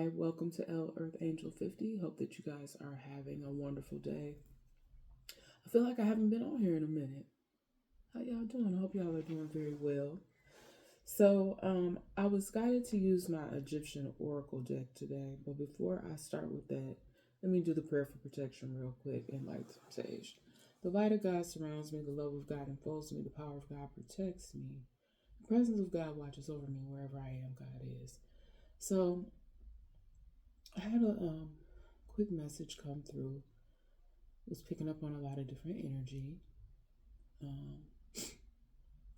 Hi, welcome to L Earth Angel 50. Hope that you guys are having a wonderful day. I feel like I haven't been on here in a minute. How y'all doing? I hope y'all are doing very well. I was guided to use my Egyptian Oracle deck today, but before I start with that, let me do the prayer for protection real quick and light the stage. The light of God surrounds me, the love of God enfolds me, the power of God protects me. The presence of God watches over me wherever I am, God is. So, I had a quick message come through. Was picking up on a lot of different energy. Um,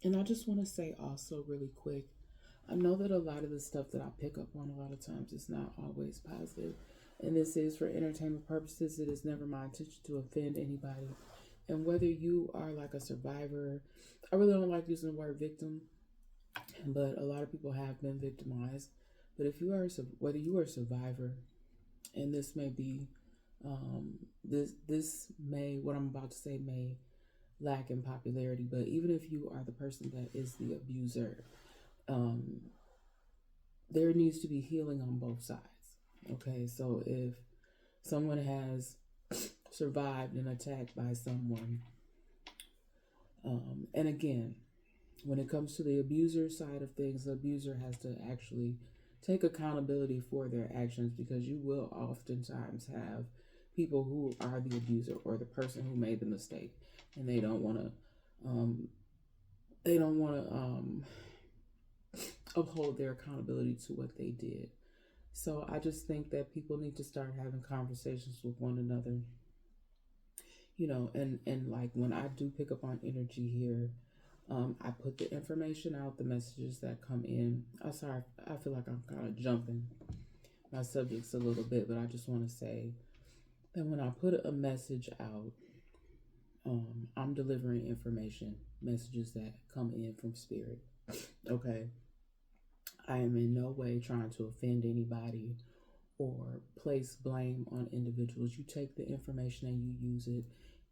and I just want to say also, really quick, I know that a lot of the stuff that I pick up on a lot of times is not always positive. And this is for entertainment purposes. It is never my intention to offend anybody. And whether you are like a survivor, I really don't like using the word victim, but a lot of people have been victimized. But if you are, whether you are a survivor, and this may be, this may, what I'm about to say may lack in popularity, but even if you are the person that is the abuser, um, there needs to be healing on both sides. Okay, so if someone has survived an attack by someone, and again, when it comes to the abuser side of things, the abuser has to actually take accountability for their actions, because you will oftentimes have people who are the abuser or the person who made the mistake, and they don't want to uphold their accountability to what they did. So I just think that people need to start having conversations with one another, and like when I do pick up on energy here, I put the information out, the messages that come in. I'm sorry, I feel like I'm kind of jumping my subjects a little bit, but I just want to say that when I put a message out, I'm delivering information, messages that come in from spirit. Okay. I am in no way trying to offend anybody or place blame on individuals. You take the information and you use it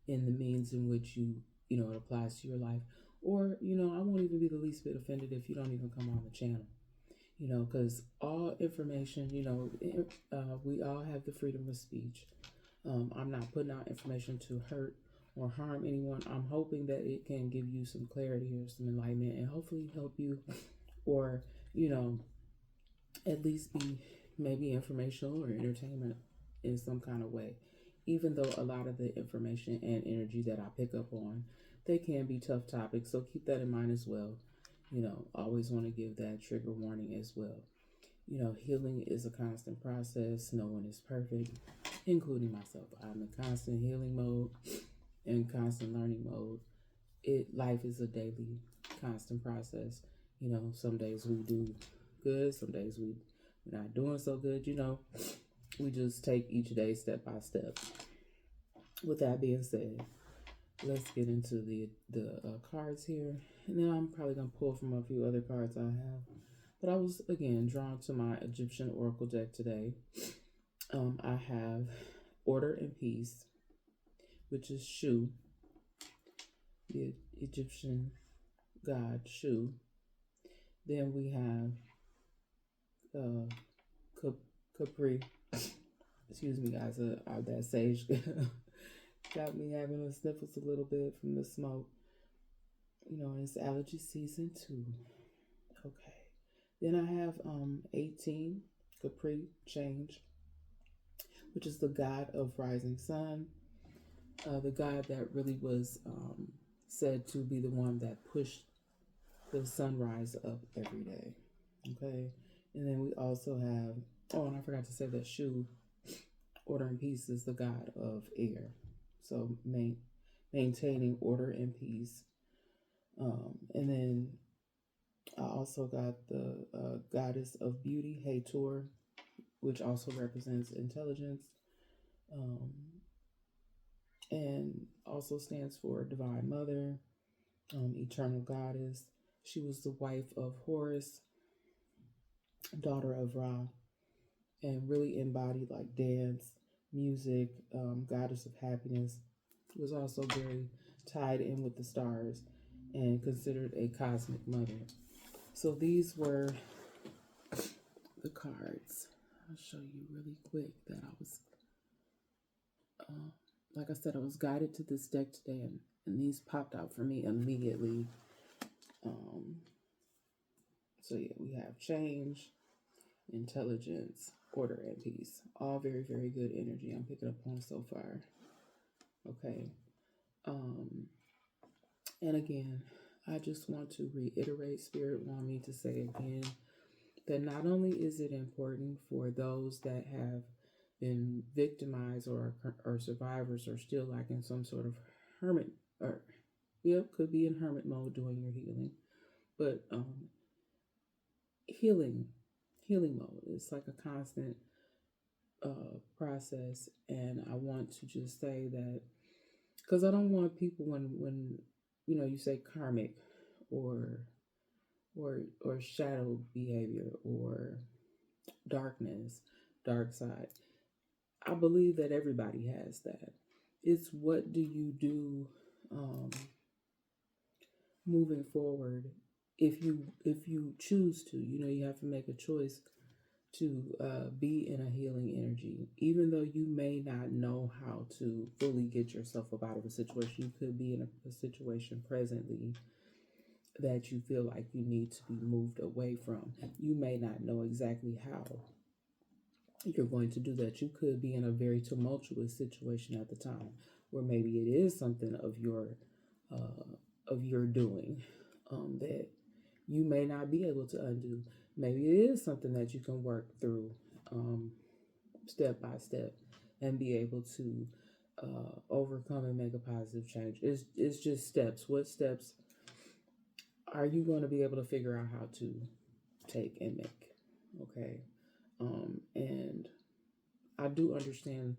in the means in which it applies to your life. Or, I won't even be the least bit offended if you don't even come on the channel, because all information, we all have the freedom of speech. I'm not putting out information to hurt or harm anyone. I'm hoping that it can give you some clarity or some enlightenment and hopefully help you, or, at least be maybe informational or entertainment in some kind of way. Even though a lot of the information and energy that I pick up on, they can be tough topics. So keep that in mind as well. Always want to give that trigger warning as well. Healing is a constant process. No one is perfect, including myself. I'm in constant healing mode and constant learning mode. Life is a daily constant process. Some days we do good, some days we're not doing so good. We just take each day step by step. With that being said, let's get into the cards here, and then I'm probably gonna pull from a few other cards I have. But I was again drawn to my Egyptian Oracle deck today. I have Order and Peace, which is Shu, the Egyptian god Shu. Then we have Capri. Excuse me, guys. That sage got me having the sniffles a little bit from the smoke. It's allergy season too. Okay. Then I have 18, Capri Change, which is the god of rising sun, the god that really was said to be the one that pushed the sunrise up every day. Okay. And then we also have, and I forgot to say that Shu, Order and Peace, is the god of air. So maintaining order and peace. And then I also got the goddess of beauty, Hathor, which also represents intelligence, and also stands for Divine Mother, Eternal Goddess. She was the wife of Horus, daughter of Ra, and really embodied like dance, music, goddess of happiness. Was also very tied in with the stars and considered a cosmic mother. So these were the cards. I'll show you really quick that I was, uh, like I said, I was guided to this deck today, and these popped out for me immediately. Um, so yeah, we have change, intelligence, order, and peace. All very, very good energy I'm picking up on so far. Okay. Um, and again, I just want to reiterate, Spirit want me to say again that not only is it important for those that have been victimized or survivors or still like in some sort of hermit or yeah, could be in hermit mode doing your healing, but healing healing mode. It's like a constant process, and I want to just say that because I don't want people when you say karmic or or shadow behavior or darkness, dark side. I believe that everybody has that. It's what do you do um, moving forward if you choose to. You have to make a choice to be in a healing energy, even though you may not know how to fully get yourself up out of a situation. You could be in a situation presently that you feel like you need to be moved away from. You may not know exactly how you're going to do that. You could be in a very tumultuous situation at the time, where maybe it is something of your doing that you may not be able to undo. Maybe it is something that you can work through um, step by step and be able to overcome and make a positive change. It's just steps. What steps are you going to be able to figure out how to take and make? Okay. And I do understand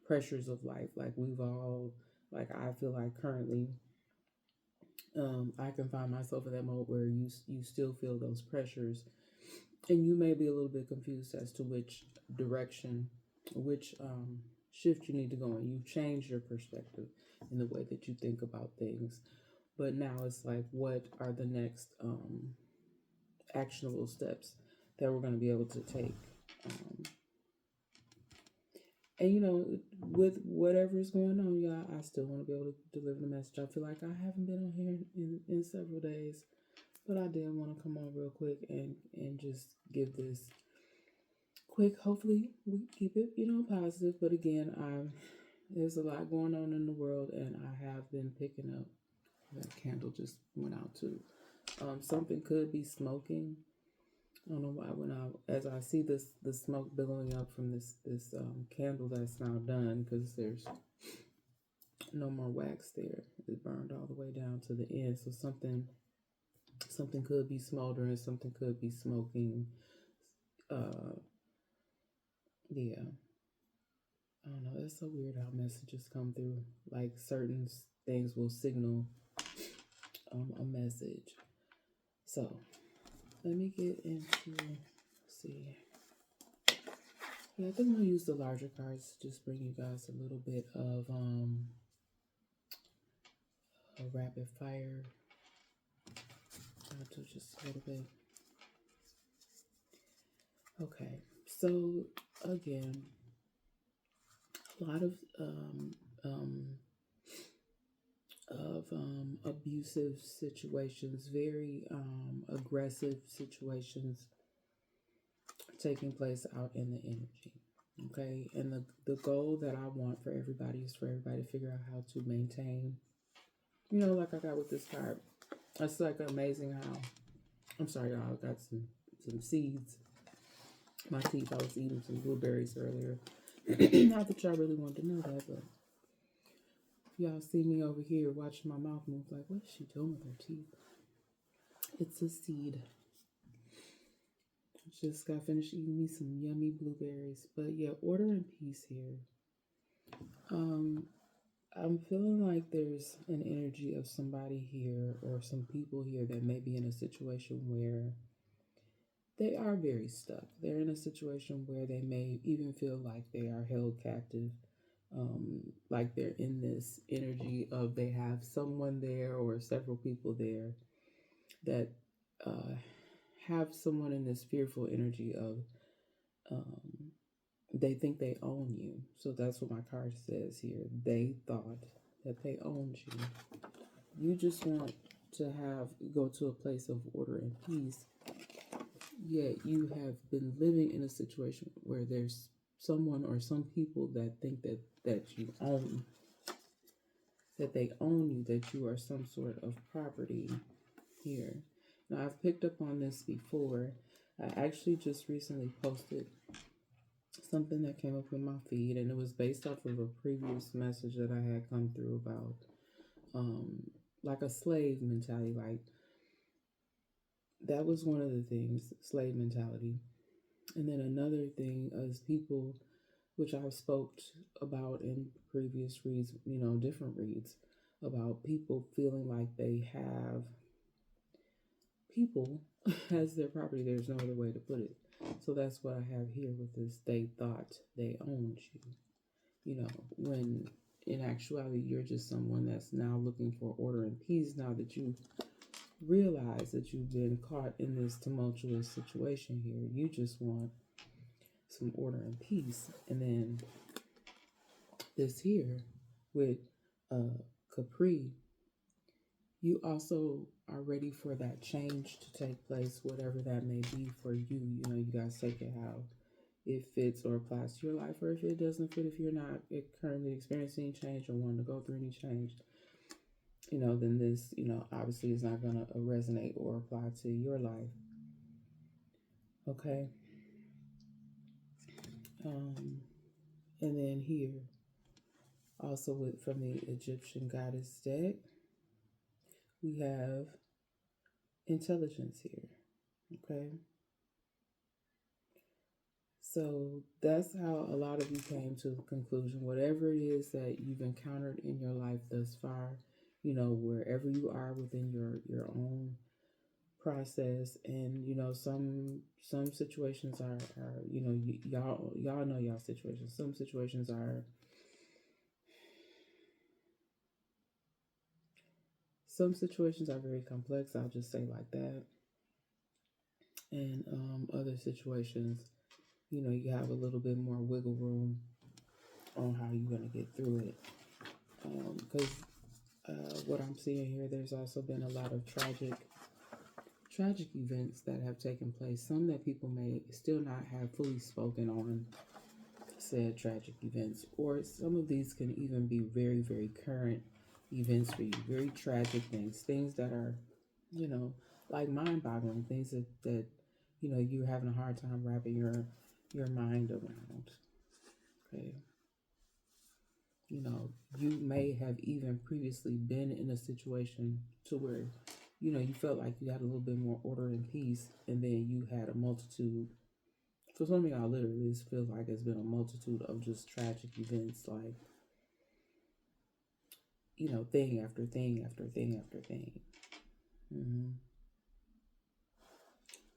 pressures of life. Like we've all, like I feel like currently, I can find myself in that mode where you still feel those pressures, and you may be a little bit confused as to which direction, which shift you need to go in. You've changed your perspective in the way that you think about things, but now it's like, what are the next actionable steps that we're going to be able to take? Um, And with whatever's going on, y'all, I still want to be able to deliver the message. I feel like I haven't been on here in several days, but I did want to come on real quick and just give this quick. Hopefully, we keep it positive. But again, there's a lot going on in the world, and I have been picking up. That candle just went out too. Something could be smoking. I don't know why as I see the smoke billowing up from this candle that's now done, because there's no more wax there. It burned all the way down to the end. So something could be smoldering, something could be smoking. Uh yeah. I don't know. It's so weird how messages come through. Like certain things will signal a message. So let me get into see. Yeah, I think I'm gonna use the larger cards to just bring you guys a little bit of a rapid fire. I'll do just a little bit. Okay, so again, a lot um, of abusive situations, very aggressive situations taking place out in the energy. Okay, and the goal that I want for everybody is for everybody to figure out how to maintain. Like I got with this card. It's like amazing how. I'm sorry, y'all. I got some seeds. My teeth. I was eating some blueberries earlier. Not that y'all really wanted to know that, but y'all see me over here watching my mouth move like, what is she doing with her teeth? It's a seed. Just got finished eating me some yummy blueberries. But yeah, order and peace here. I'm feeling like there's an energy of somebody here or some people here that may be in a situation where they are very stuck. They're in a situation where they may even feel like they are held captive. Like they're in this energy of they have someone there or several people there that have someone in this fearful energy of they think they own you. So that's what my card says here. They thought that they owned you. You just want to go to a place of order and peace. Yet you have been living in a situation where there's someone or some people that think that you own, that they own you, that you are some sort of property here. Now, I've picked up on this before. I actually just recently posted something that came up in my feed, and it was based off of a previous message that I had come through about like a slave mentality. Like, that was one of the things, slave mentality. And then another thing is people, which I've spoke about in previous reads, different reads, about people feeling like they have people as their property. There's no other way to put it. So that's what I have here with this. They thought they owned you. When in actuality, you're just someone that's now looking for order and peace now that you realize that you've been caught in this tumultuous situation here. You just want some order and peace. And then this here with Capri, you also are ready for that change to take place, whatever that may be for you. You guys take it how it fits or applies to your life, or if it doesn't fit, if you're not currently experiencing change or wanting to go through any change, then this, obviously is not going to resonate or apply to your life. Okay. And then here, also from the Egyptian goddess deck, we have intelligence here. Okay. So that's how a lot of you came to the conclusion. Whatever it is that you've encountered in your life thus far, wherever you are within your own process, and some situations are y'all know y'all situations. Some situations are very complex. I'll just say like that. And other situations, you have a little bit more wiggle room on how you're going to get through it. Because what I'm seeing here, there's also been a lot of tragic events that have taken place. Some that people may still not have fully spoken on said tragic events, or some of these can even be very, very current events for you, very tragic things that are, like mind-boggling, things that you're having a hard time wrapping your mind around. Okay. You may have even previously been in a situation to where, you felt like you had a little bit more order and peace, and then you had a multitude. For some of y'all, literally, this feels like it's been a multitude of just tragic events, like, thing after thing after thing after thing. Mm-hmm.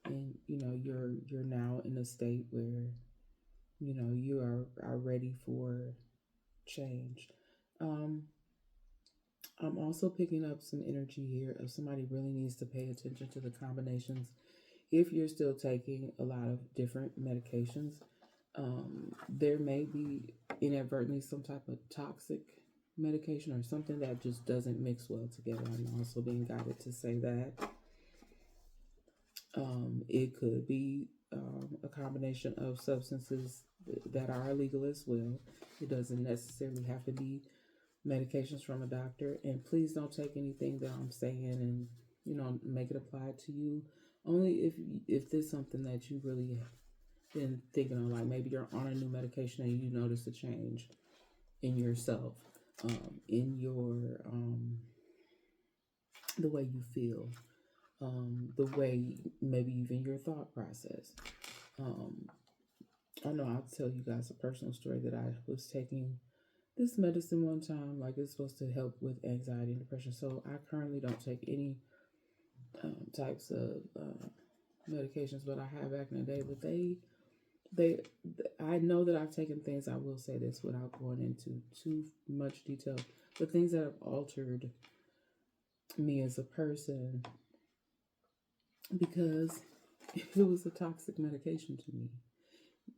And, you're now in a state where, you are ready for change. I'm also picking up some energy here of somebody really needs to pay attention to the combinations. If you're still taking a lot of different medications, there may be inadvertently some type of toxic medication or something that just doesn't mix well together. I'm also being guided to say that. It could be a combination of substances that are illegal as well. It doesn't necessarily have to be medications from a doctor. And please don't take anything that I'm saying and make it apply to you. Only if there's something that you really been thinking of, like maybe you're on a new medication and you notice a change in yourself, in your the way you feel, the way maybe even your thought process. I know I'll tell you guys a personal story that I was taking this medicine one time, like it's supposed to help with anxiety and depression. So I currently don't take any types of medications, but I have back in the day. But I know that I've taken things. I will say this without going into too much detail, but things that have altered me as a person because it was a toxic medication to me.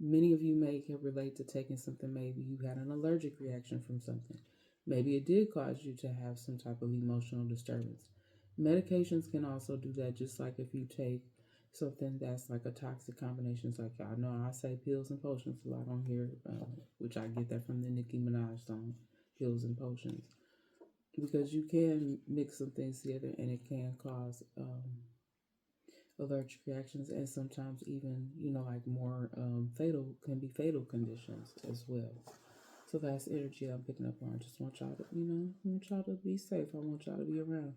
Many of you may can relate to taking something, maybe you had an allergic reaction from something. Maybe it did cause you to have some type of emotional disturbance. Medications can also do that, just like if you take something that's like a toxic combination. It's like, I know I say pills and potions a lot on here, which I get that from the Nicki Minaj song, Pills and Potions. Because you can mix some things together and it can cause allergic reactions, and sometimes even like more fatal, can be fatal conditions as well. So that's energy I'm picking up on. I just want y'all to I want y'all to be safe. I want y'all to be around.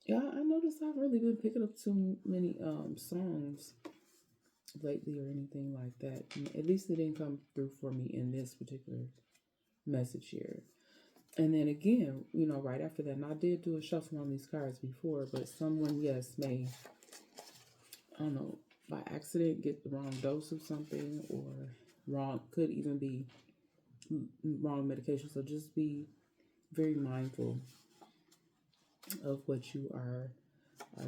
Yeah, I noticed I've really been picking up too many songs lately or anything like that. At least it didn't come through for me in this particular message here. And then again, right after that, and I did do a shuffle on these cards before, but someone, yes, may, I don't know, by accident get the wrong dose of something, or wrong, could even be wrong medication. So just be very mindful of what you are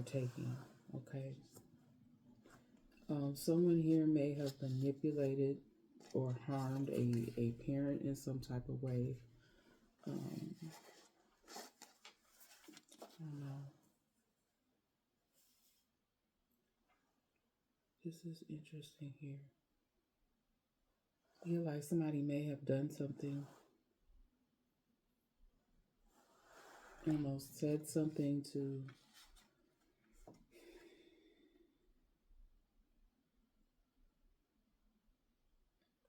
taking. Okay. Someone here may have manipulated or harmed a parent in some type of way. I don't know. This is interesting here. Yeah, like somebody may have done something, almost said something to,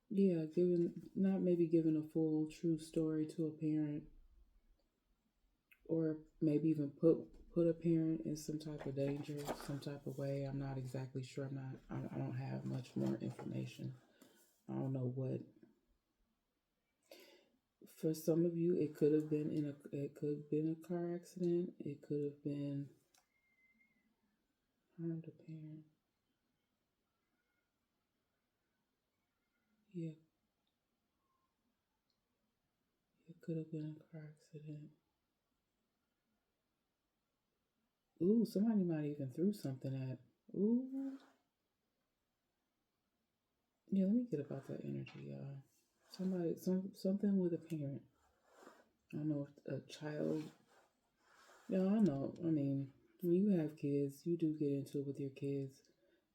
yeah, giving, not maybe giving a full true story to a parent, or maybe even put a parent in some type of danger, some type of way. I'm not exactly sure. I don't have much more information. I don't know what. For some of you, it could have been it could have been a car accident. It could have been harmed a parent. Yeah, it could have been a car accident. Ooh, somebody might even threw something at. Ooh, yeah. Let me get about that energy, y'all. Something with a parent. I don't know if a child. Yeah, I know. I mean, when you have kids, you do get into it with your kids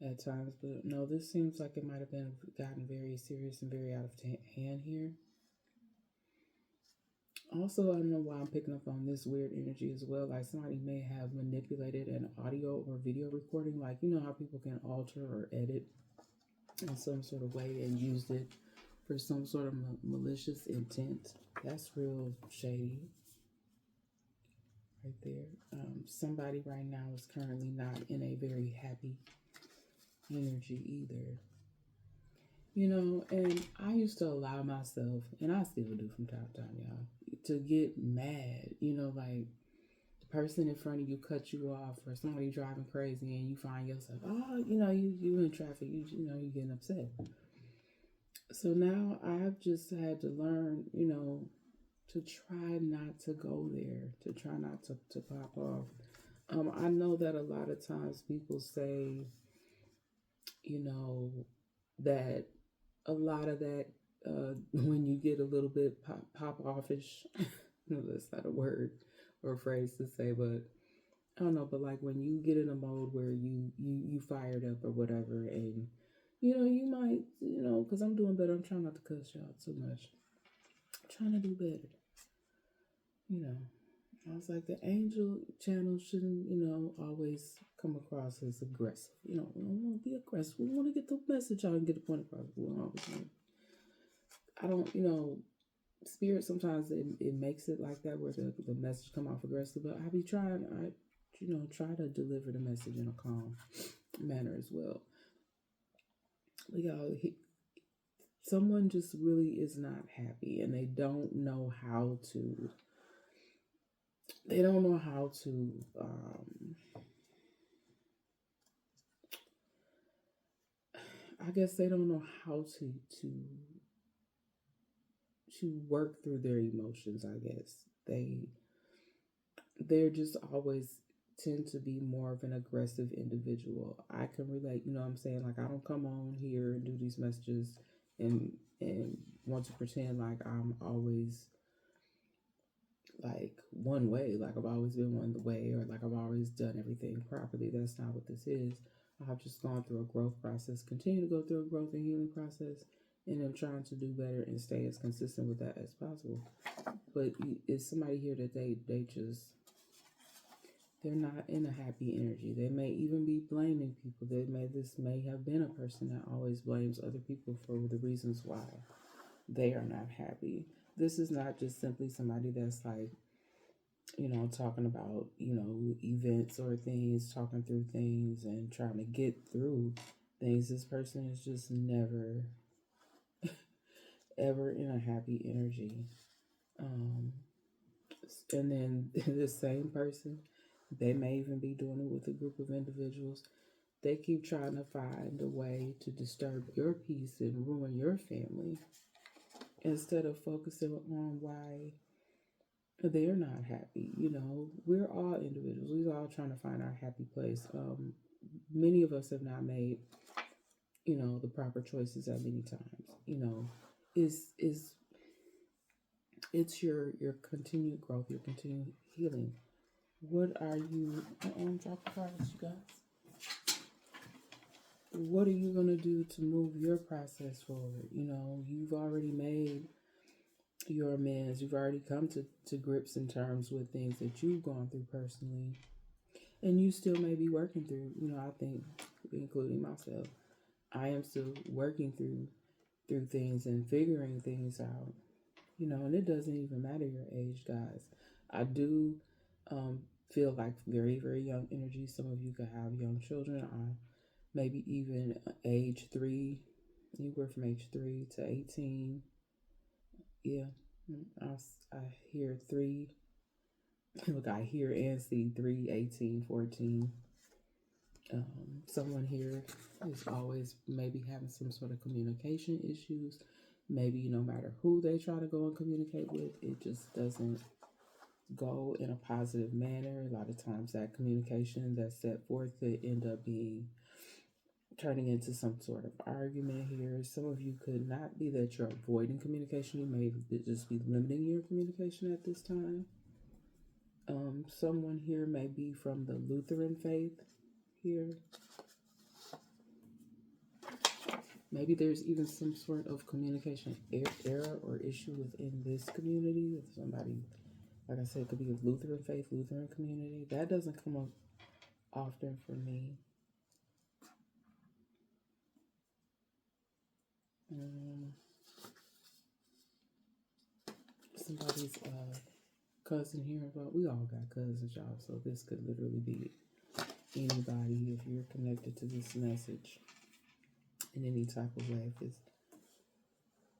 at times, but no, this seems like it might have been gotten very serious and very out of hand here. Also, I don't know why I'm picking up on this weird energy as well. Like somebody may have manipulated an audio or video recording, like how people can alter or edit in some sort of way and used it for some sort of malicious intent. That's real shady right there. Somebody right now is currently not in a very happy energy either. And I used to allow myself, and I still do from time to time, y'all, to get mad. Like the person in front of you cut you off, or somebody driving crazy, and you find yourself, you in traffic, you getting upset. So now I've just had to learn, to try not to go there, to try not to pop off. I know that a lot of times people say, you know, that a lot of that, when you get a little bit pop offish, no, that's not a word or a phrase to say, but I don't know, but like when you get in a mode where you fired up or whatever, and you might, because I'm doing better. I'm trying not to cuss y'all too much. I'm trying to do better. you know, I was like, the angel channel shouldn't, always come across as aggressive. We don't want to be aggressive. We want to get the message out and get the point across. We don't always want. I don't, spirit sometimes it makes it like that where the message come off aggressive. But I be trying, try to deliver the message in a calm manner as well. But y'all, someone just really is not happy, and they don't know how to. They don't know how to. I guess they don't know how to work through their emotions. I guess they're just always tend to be more of an aggressive individual. I can relate, you know what I'm saying? Like I don't come on here and do these messages and and want to pretend like I'm always like one way, like I've always been one way, or like I've always done everything properly. That's not what this is. I've just gone through a growth process, continue to go through a growth and healing process, and I'm trying to do better and stay as consistent with that as possible. But it's somebody here that they just they're not in a happy energy. They may even be blaming people. This may have been a person that always blames other people for the reasons why they are not happy. This is not just simply somebody that's like, you know, talking about, you know, events or things, talking through things and trying to get through things. This person is just never, ever in a happy energy. Um, and then the same person, they may even be doing it with a group of individuals. They keep trying to find a way to disturb your peace and ruin your family instead of focusing on why they're not happy. You know, we're all individuals. We're all trying to find our happy place. Many of us have not made, you know, the proper choices at many times. You know, is it's your continued growth, your continued healing. What are you? Drop the cards, you guys. What are you gonna do to move your process forward? You know, you've already made your amends. You've already come to grips and terms with things that you've gone through personally, and you still may be working through. You know, I think, including myself, I am still working through things and figuring things out. You know, and it doesn't even matter your age, guys. I do um, feel like very, very young energy. Some of you could have young children, maybe even age 3, anywhere from age 3 to 18. Yeah, I hear 3. Look, I hear and see 3, 18, 14. Someone here is always maybe having some sort of communication issues. Maybe no matter who they try to go and communicate with, it just doesn't go in a positive manner. A lot of times that communication that's set forth could end up being turning into some sort of argument here. Some of you could not be that you're avoiding communication. You may just be limiting your communication at this time. Someone here may be from the Lutheran faith here. Maybe there's even some sort of communication error or issue within this community with somebody, like I said, it could be a Lutheran faith, Lutheran community. That doesn't come up often for me. Somebody's cousin here, but we all got cousins, y'all, so this could literally be anybody if you're connected to this message in any type of way. If it's,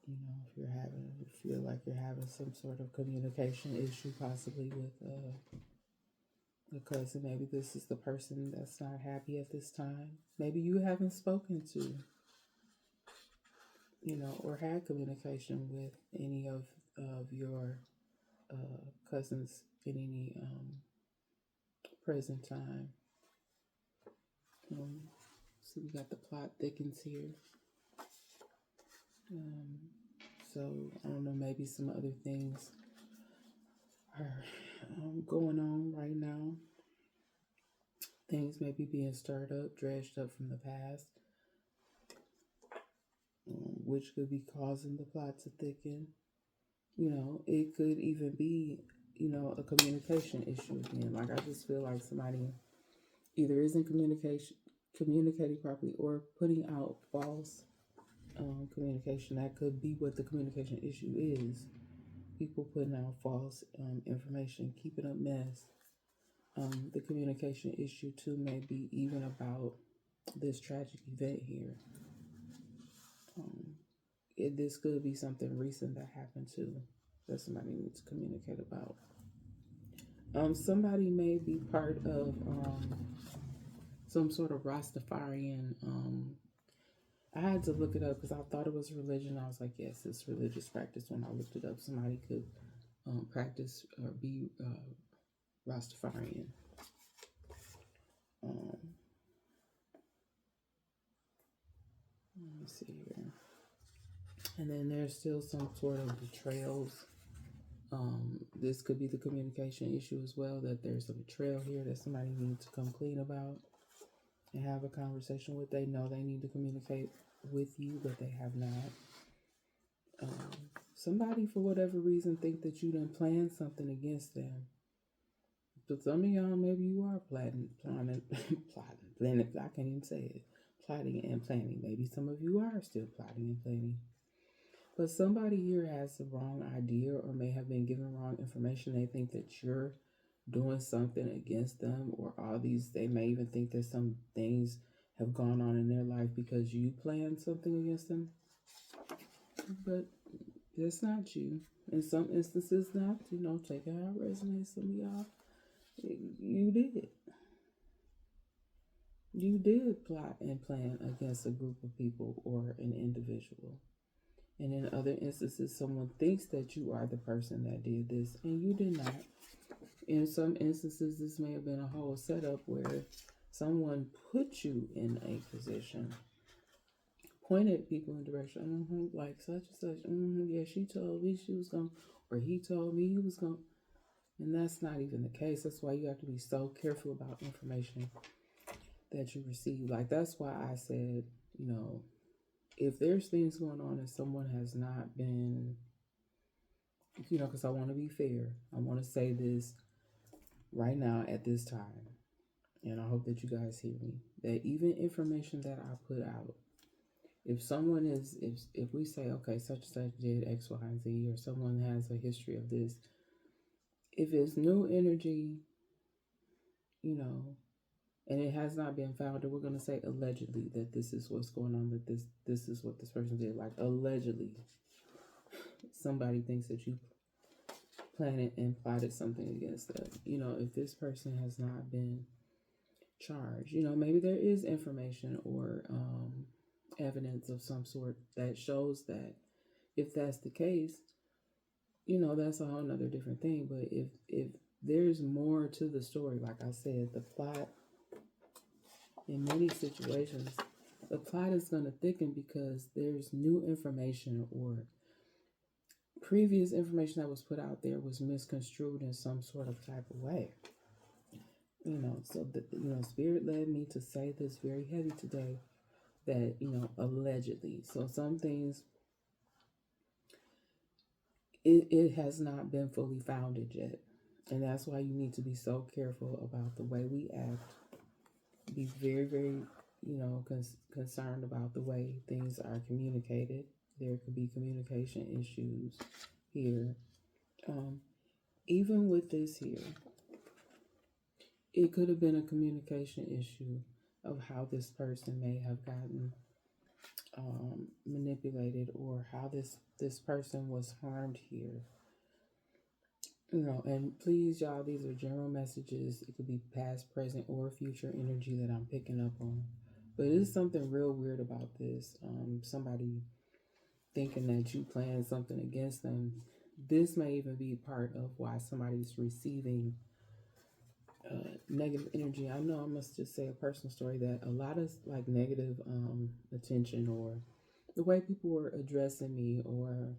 you know, if you feel like you're having some sort of communication issue, possibly with a cousin, maybe this is the person that's not happy at this time. Maybe you haven't spoken to, you know, or had communication with any of your cousins in any present time. So we got the plot thickens here. So I don't know, maybe some other things are going on right now. Things may be being stirred up, dredged up from the past, which could be causing the plot to thicken. You know, it could even be, you know, a communication issue again. Like I just feel like somebody either isn't communicating properly or putting out false communication. That could be what the communication issue is. People putting out false information, keeping up mess. The communication issue too may be even about this tragic event here. This could be something recent that happened too that somebody needs to communicate about. Somebody may be part of some sort of Rastafarian. I had to look it up because I thought it was religion. I was like, yes, it's religious practice. When I looked it up, somebody could practice or be Rastafarian. Um, let me see here. And then there's still some sort of betrayals. This could be the communication issue as well, that there's a betrayal here that somebody needs to come clean about and have a conversation with. They know they need to communicate with you, but they have not. Somebody, for whatever reason, think that you done planned something against them. But some of y'all, maybe you are planning. I can't even say it. Plotting and planning. Maybe some of you are still plotting and planning. But somebody here has the wrong idea or may have been given wrong information. They think that you're doing something against them, or all these, they may even think that some things have gone on in their life because you planned something against them. But it's not you. In some instances, not, take it how it resonates. Some of y'all, you did. You did plot and plan against a group of people or an individual. And in other instances, someone thinks that you are the person that did this, and you did not. In some instances, this may have been a whole setup where someone put you in a position, pointed people in direction, like such and such. Yeah, she told me she was going, or he told me he was going. And that's not even the case. That's why you have to be so careful about information that you receive. Like, that's why I said, if there's things going on and someone has not been, because I want to be fair, I want to say this right now at this time, and I hope that you guys hear me, that even information that I put out, if someone is, if we say, okay, such and such did X, Y, and Z, or someone has a history of this, if it's new energy, and it has not been found, and we're going to say allegedly that this is what's going on, that this is what this person did, like allegedly somebody thinks that you planned and plotted something against them. If this person has not been charged, maybe there is information or evidence of some sort that shows that. If that's the case, that's a whole nother different thing. But if there's more to the story, like I said, the plot, in many situations, the plot is going to thicken because there's new information, or previous information that was put out there was misconstrued in some sort of type of way. So Spirit led me to say this very heavy today, that, allegedly. So some things, it has not been fully founded yet. And that's why you need to be so careful about the way we act. Be very, very, concerned about the way things are communicated. There could be communication issues here. Even with this here, it could have been a communication issue of how this person may have gotten manipulated, or how this person was harmed here. And please, y'all, these are general messages. It could be past, present, or future energy that I'm picking up on. But it's something real weird about this. Somebody thinking that you planned something against them. This may even be part of why somebody's receiving negative energy. I know I must just say a personal story, that a lot of like negative attention, or the way people were addressing me, or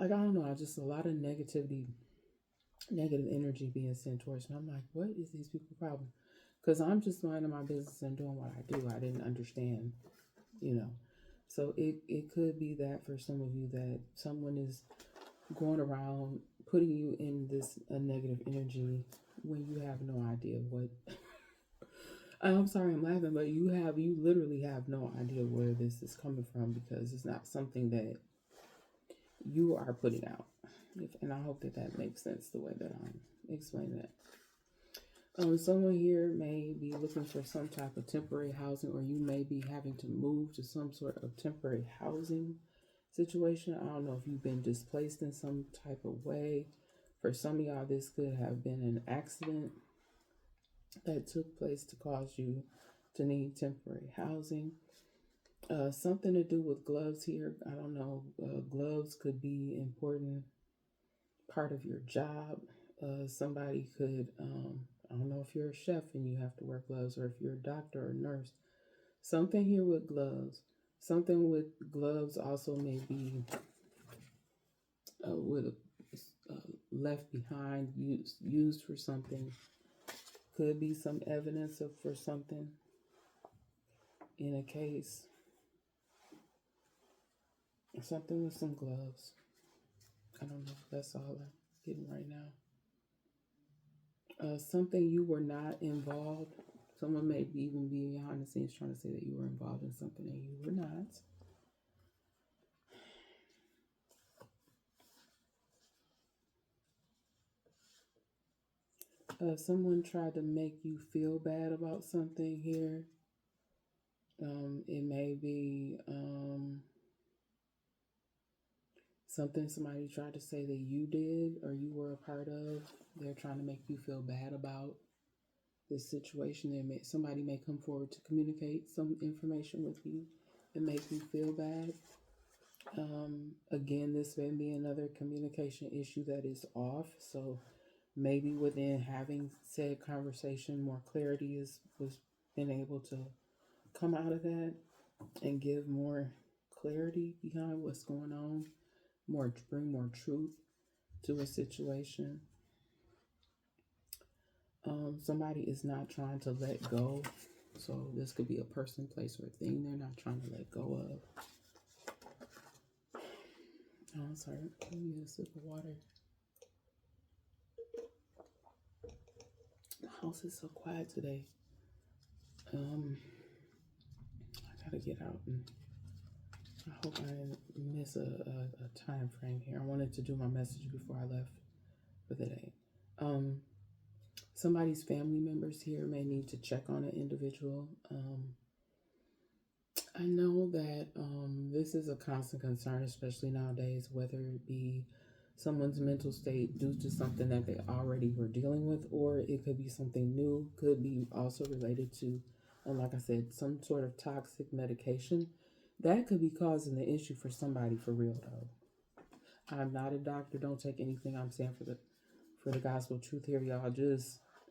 like, I don't know, just a lot of negative energy being sent towards me. I'm like, what is these people's problem? Because I'm just minding my business and doing what I do. I didn't understand, So it could be that for some of you, that someone is going around putting you in this negative energy when you have no idea what. I'm sorry, I'm laughing, but you literally have no idea where this is coming from, because it's not something that you are putting out. And I hope that makes sense the way that I'm explaining that. Someone here may be looking for some type of temporary housing, or you may be having to move to some sort of temporary housing situation. I don't know if you've been displaced in some type of way. For some of y'all, this could have been an accident that took place to cause you to need temporary housing. Something to do with gloves here. I don't know. Gloves could be important part of your job. Somebody could, I don't know if you're a chef and you have to wear gloves, or if you're a doctor or nurse. Something here with gloves. Something with gloves also may be with left behind, used for something. Could be some evidence of for something in a case. Something with some gloves. I don't know if that's all I'm getting right now. Something you were not involved. Someone may even be behind the scenes trying to say that you were involved in something and you were not. Someone tried to make you feel bad about something here. It may be something somebody tried to say that you did or you were a part of. They're trying to make you feel bad about this situation. Somebody may come forward to communicate some information with you and make you feel bad. Again, this may be another communication issue that is off. So maybe within having said conversation, more clarity was been able to come out of that and give more clarity behind what's going on, bring more truth to a situation. Somebody is not trying to let go. So this could be a person, place, or thing they're not trying to let go of. Oh, I'm sorry. Let me get a sip of water. The house is so quiet today. I gotta get out, and I hope I didn't miss a time frame here. I wanted to do my message before I left for the day. Somebody's family members here may need to check on an individual. I know that this is a constant concern, especially nowadays, whether it be someone's mental state due to something that they already were dealing with, or it could be something new, could be also related to, like I said, some sort of toxic medication. That could be causing the issue for somebody for real, though. I'm not a doctor. Don't take anything I'm saying for the gospel truth here, y'all.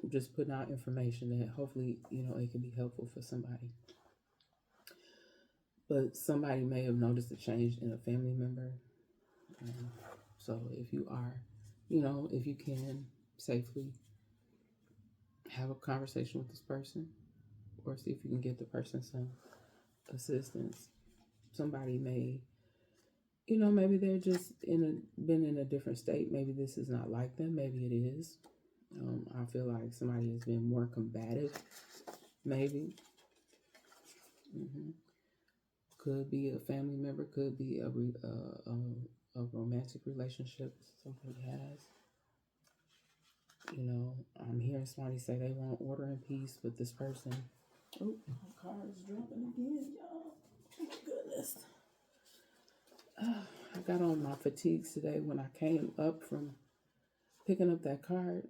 Just putting out information that hopefully, it can be helpful for somebody. But somebody may have noticed a change in a family member. So if you are, if you can safely have a conversation with this person, or see if you can get the person some assistance. Somebody may, maybe they're just been in a different state. Maybe this is not like them. Maybe it is. I feel like somebody has been more combative. Maybe. Could be a family member. Could be a romantic relationship somebody has. I'm hearing somebody say they want order and peace, but this person. Oh, my car is jumping again, y'all. Oh my goodness. I got on my fatigues today when I came up from picking up that card.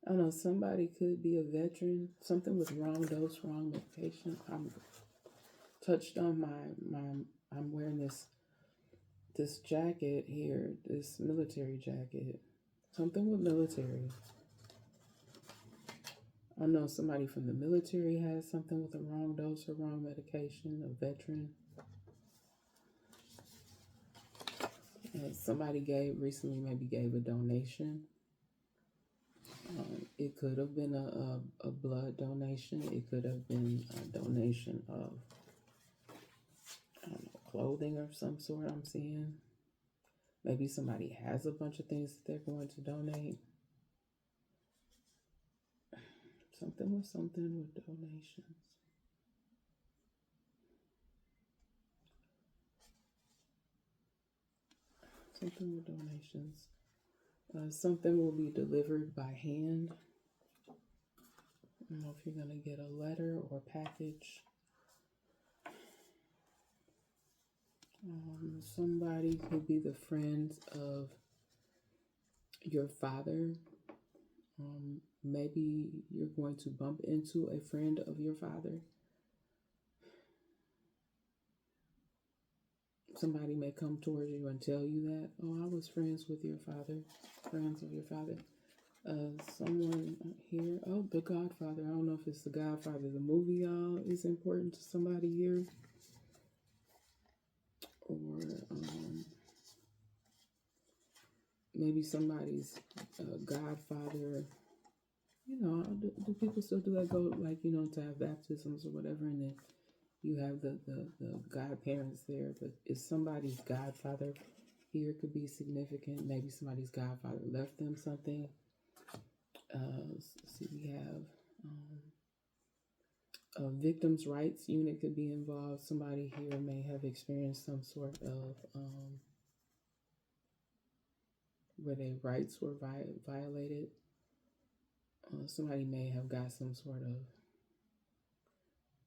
I don't know, somebody could be a veteran, something with wrong dose, wrong medication. I'm touched on I'm wearing this jacket here, this military jacket. Something with military. I know somebody from the military has something with a wrong dose or wrong medication, a veteran. Somebody recently maybe gave a donation. It could have been a blood donation. It could have been a donation of, I don't know, clothing of some sort I'm seeing. Maybe somebody has a bunch of things that they're going to donate. Something with donations. Something with donations. Something will be delivered by hand. I don't know if you're going to get a letter or package. Somebody could be the friends of your father. Maybe you're going to bump into a friend of your father. Somebody may come towards you and tell you that, oh, I was friends with your father, friends of your father. Someone here, oh, The Godfather. I don't know if it's The Godfather, the movie, y'all, is important to somebody here. Or maybe somebody's godfather. You know, do people still do that? Go, like, you know, to have baptisms or whatever, and then you have the godparents there. But if somebody's godfather here could be significant. Maybe somebody's godfather left them something. Let's see, we have a victims' rights unit could be involved. Somebody here may have experienced some sort of where their rights were violated. Somebody may have got some sort of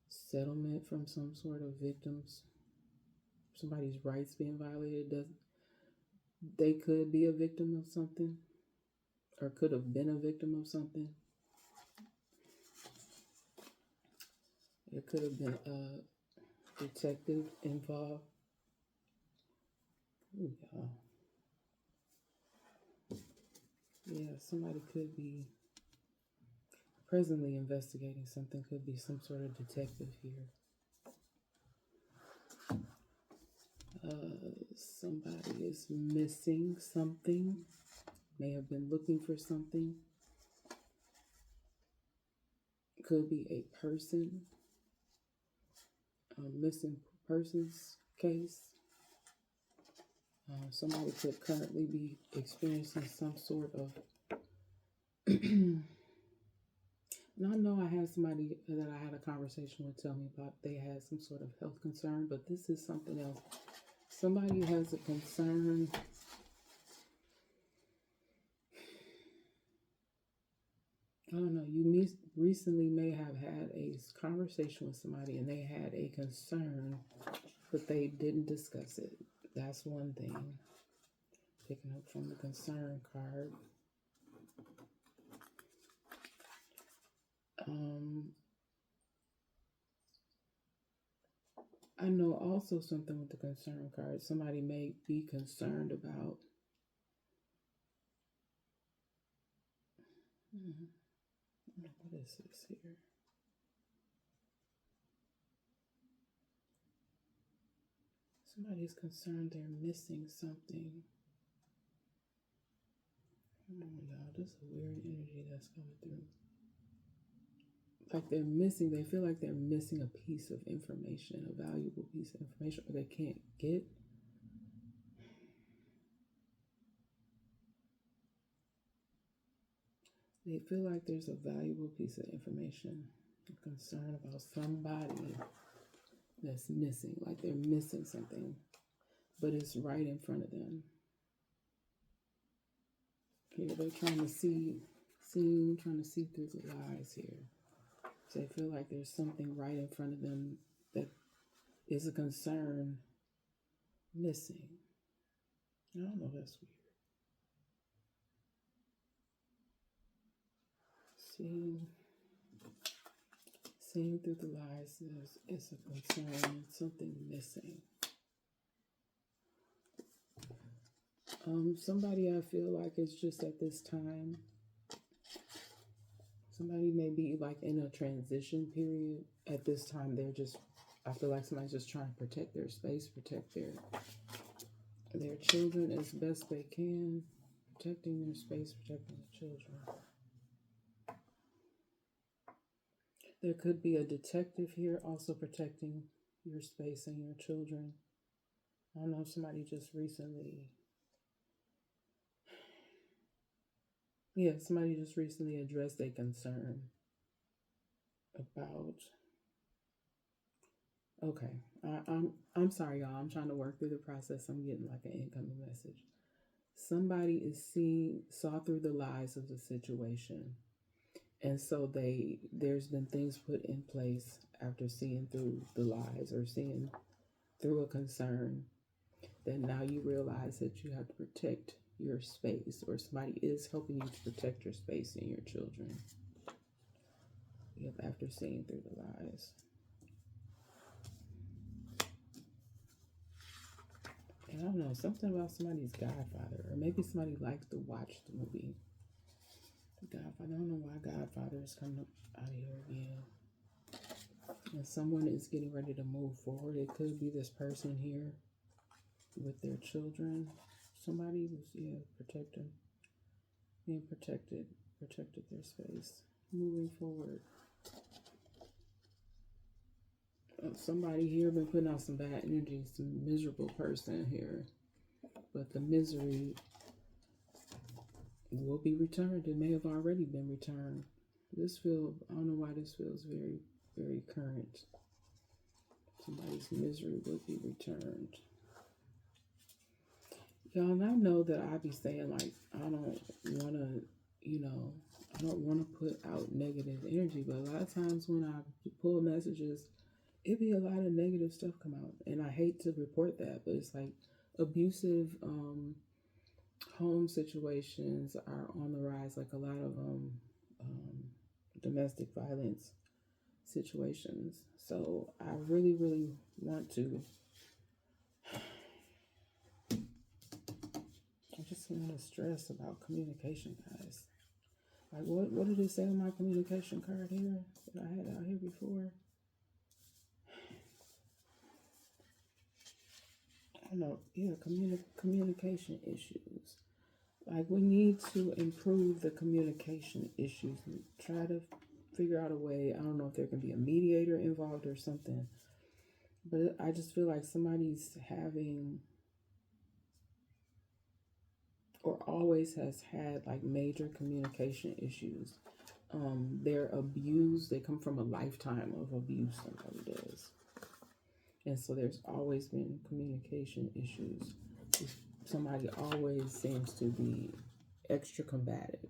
settlement from some sort of victims. Somebody's rights being violated. They could be a victim of something, or could have been a victim of something. There could have been a detective involved. Ooh, yeah, somebody could be presently investigating something. Could be some sort of detective here. Somebody is missing something. May have been looking for something. Could be a person. A missing persons case. Somebody could currently be experiencing some sort of. Now, I know I had somebody that I had a conversation with tell me about they had some sort of health concern, but this is something else. Somebody has a concern. I don't know. You recently may have had a conversation with somebody and they had a concern, but they didn't discuss it. That's one thing. Picking up from the concern card. I know also something with the concern card. Somebody may be concerned about. What is this here? Somebody's concerned they're missing something. Oh, y'all, this is a weird energy that's coming through. Like they feel like they're missing a piece of information, a valuable piece of information, or they can't get. They feel like there's a valuable piece of information, a concern about somebody that's missing, like they're missing something, but it's right in front of them. Here, they're trying to see through the lies here. So they feel like there's something right in front of them that is a concern missing. I don't know, that's weird. Seeing through the lies is a concern, something missing. Somebody I feel like it's just at this time. Somebody may be like in a transition period. At this time, I feel like somebody's just trying to protect their space, protect their children as best they can. Protecting their space, protecting the children. There could be a detective here also protecting your space and your children. I don't know if somebody just recently addressed a concern about. Okay, I'm sorry, y'all. I'm trying to work through the process. I'm getting like an incoming message. Somebody saw through the lies of the situation, and so there's been things put in place after seeing through the lies or seeing through a concern. Then now you realize that you have to protect your space, or somebody is helping you to protect your space and your children. Yep, after seeing through the lies. I don't know, something about somebody's godfather, or maybe somebody likes to watch the movie Godfather. I don't know why Godfather is coming up out of here again. And someone is getting ready to move forward. It could be this person here with their children. Somebody was, protecting, being protected their space. Moving forward. Somebody here been putting out some bad energy, some miserable person here. But the misery will be returned. It may have already been returned. I don't know why this feels very, very current. Somebody's misery will be returned. Y'all, and I know that I be saying, like, I don't want to, I don't want to put out negative energy, but a lot of times when I pull messages, it be a lot of negative stuff come out. And I hate to report that, but it's like abusive home situations are on the rise, like a lot of domestic violence situations. So I really, really want to. I just want to stress about communication, guys. Like, what did it say on my communication card here that I had out here before? I don't know. Yeah, communication issues. Like, we need to improve the communication issues and try to figure out a way. I don't know if there can be a mediator involved or something, but I just feel like somebody's having or always has had like major communication issues. They're abused. They come from a lifetime of abuse, somebody does. And so there's always been communication issues. Somebody always seems to be extra combative,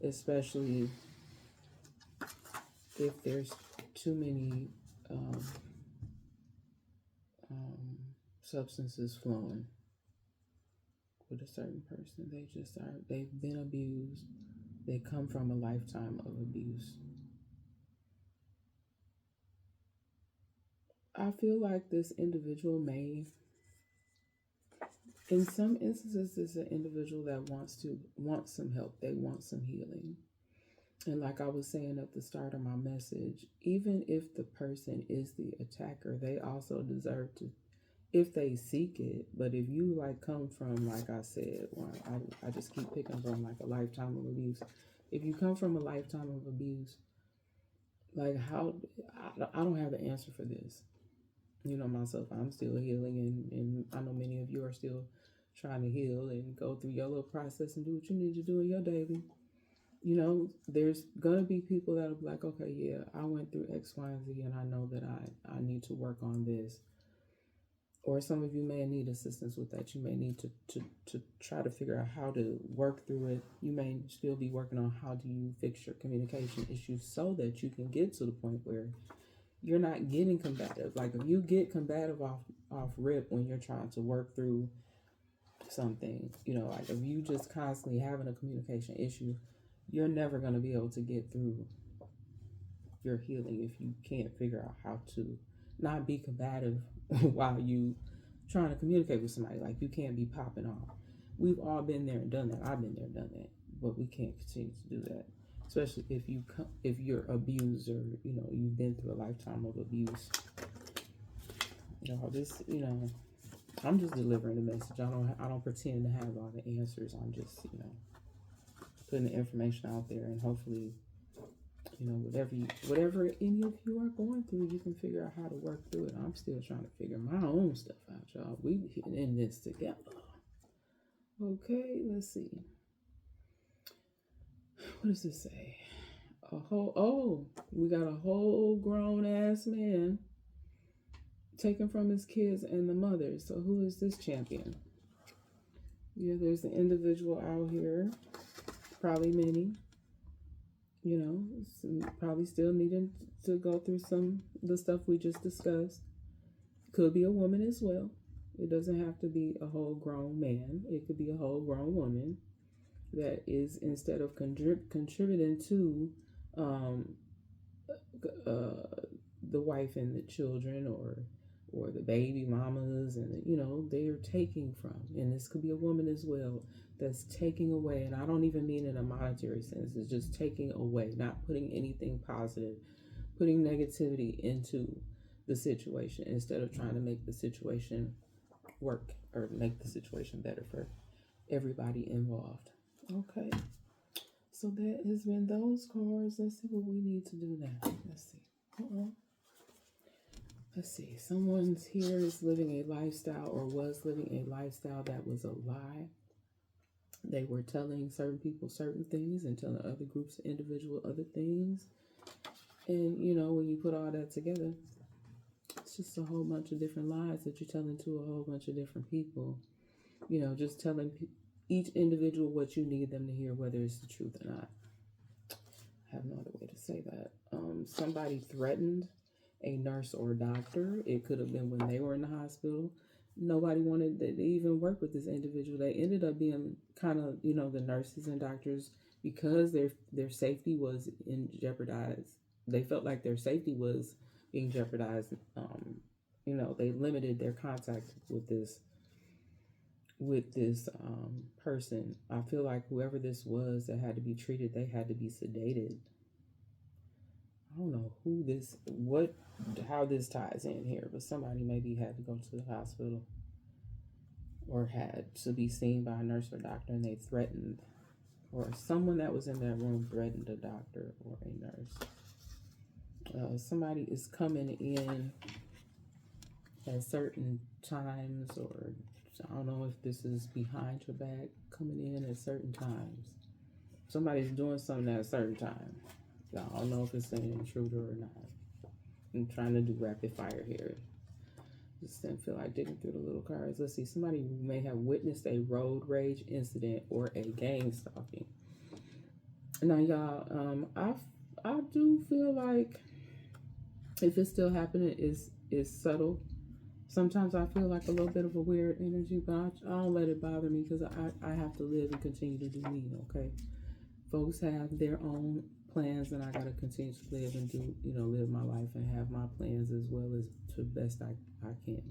especially if there's too many substances flowing with a certain person. They've been abused. They come from a lifetime of abuse. I feel like this individual may, in some instances, is an individual that wants some help. They want some healing. And like I was saying at the start of my message, even if the person is the attacker, they also deserve to, if they seek it. But if you like come from, like I said, I just keep picking from like a lifetime of abuse. If you come from a lifetime of abuse, like I don't have the answer for this. Myself, I'm still healing, and I know many of you are still trying to heal and go through your little process and do what you need to do in your daily. There's gonna be people that'll be like, okay, yeah, I went through X, Y, and Z, and I know that I need to work on this. Or some of you may need assistance with that. You may need to try to figure out how to work through it. You may still be working on how do you fix your communication issues so that you can get to the point where you're not getting combative. Like, if you get combative off rip when you're trying to work through something, like if you just constantly having a communication issue, you're never going to be able to get through your healing if you can't figure out how to not be combative while you trying to communicate with somebody. Like, you can't be popping off. We've all been there and done that. I've been there and done that, but we can't continue to do that. Especially if you're abused, or you've been through a lifetime of abuse. I'm just delivering the message. I don't pretend to have all the answers. I'm just putting the information out there, and hopefully whatever any of you are going through, you can figure out how to work through it. I'm still trying to figure my own stuff out, y'all. We in this together. Okay, let's see. What does this say? We got a whole grown ass man taken from his kids and the mother. So who is this champion? Yeah, there's an individual out here, probably many, probably still needing to go through some of the stuff we just discussed. Could be a woman as well. It doesn't have to be a whole grown man. It could be a whole grown woman that is, instead of contributing to the wife and the children, or or the baby mamas, and they're taking from, and this could be a woman as well that's taking away, and I don't even mean in a monetary sense. It's just taking away, not putting anything positive, putting negativity into the situation instead of trying to make the situation work or make the situation better for everybody involved. Okay, so that has been those cards. Let's see what we need to do now. Let's see. Let's see. Someone's here is living a lifestyle or was living a lifestyle that was a lie. They were telling certain people certain things and telling other groups of individual other things. And, when you put all that together, it's just a whole bunch of different lies that you're telling to a whole bunch of different people. Just telling each individual what you need them to hear, whether it's the truth or not. I have no other way to say that. Somebody threatened a nurse or doctor. It could have been when they were in the hospital. Nobody wanted to even work with this individual. They ended up being kind of, the nurses and doctors, because their safety was in jeopardized. They felt like their safety was being jeopardized. They limited their contact with this person. I feel like whoever this was that had to be treated, they had to be sedated. I don't know how this ties in here, but somebody maybe had to go to the hospital or had to be seen by a nurse or doctor, and they threatened, or someone that was in that room threatened a doctor or a nurse. Somebody is coming in at certain times, or I don't know if this is behind your back, coming in at certain times. Somebody's doing something at a certain time. I don't know if it's an intruder or not. I'm trying to do rapid fire here. Just didn't feel like digging through the little cards. Let's see. Somebody who may have witnessed a road rage incident or a gang stalking. Now, y'all, I do feel like if it's still happening, it's subtle. Sometimes I feel like a little bit of a weird energy, but I don't let it bother me because I have to live and continue to do me, okay? Folks have their own plans, and I got to continue to live and do, live my life and have my plans as well as to the best I can.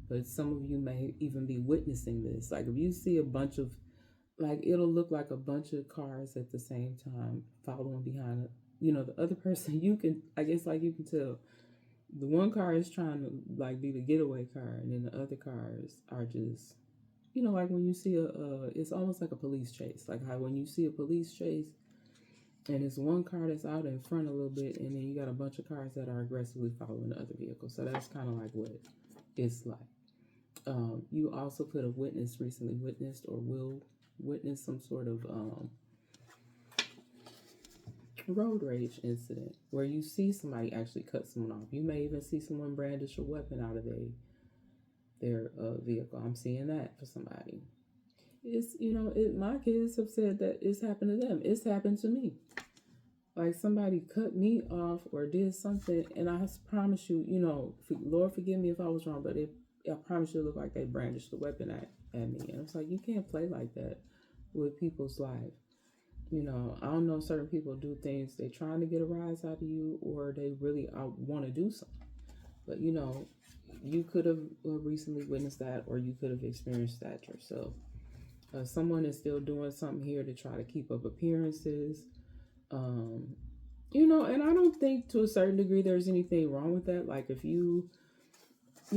But some of you may even be witnessing this. Like if you see a bunch of, it'll look like a bunch of cars at the same time following behind, the other person, you can tell. The one car is trying to be the getaway car, and then the other cars are just, like when you see it's almost like a police chase. Like how when you see a police chase, and it's one car that's out in front a little bit, and then you got a bunch of cars that are aggressively following the other vehicle. So that's kind of like what it's like. You also could have recently witnessed or will witness some sort of road rage incident where you see somebody actually cut someone off. You may even see someone brandish a weapon out of their vehicle. I'm seeing that for somebody. It's, my kids have said that it's happened to them. It's happened to me. Like somebody cut me off or did something, and I promise you, Lord forgive me if I was wrong, but I promise you it looked like they brandished the weapon at me. And it's like, you can't play like that with people's life. I don't know, certain people do things, they trying to get a rise out of you, or they really want to do something. But, you could have recently witnessed that, or you could have experienced that yourself. Someone is still doing something here to try to keep up appearances. And I don't think to a certain degree there's anything wrong with that. Like if you, I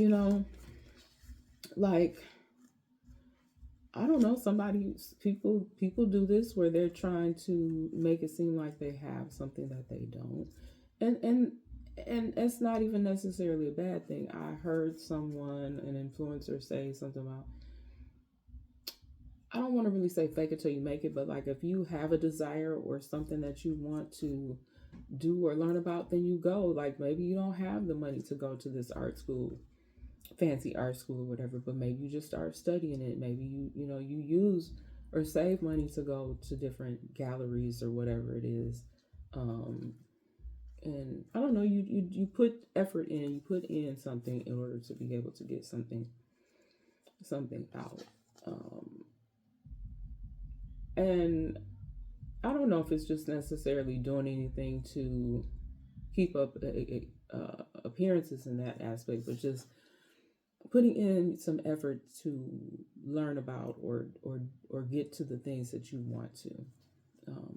don't know, people do this where they're trying to make it seem like they have something that they don't. And it's not even necessarily a bad thing. I heard an influencer say something about, I don't want to really say fake it till you make it, but like if you have a desire or something that you want to do or learn about, then you go. Like maybe you don't have the money to go to this art school, fancy art school or whatever, but maybe you just start studying it. Maybe you use or save money to go to different galleries or whatever it is. And I don't know, you put effort in, you put in something in order to be able to get something out. And I don't know if it's just necessarily doing anything to keep up appearance appearances in that aspect, but just putting in some effort to learn about or get to the things that you want to.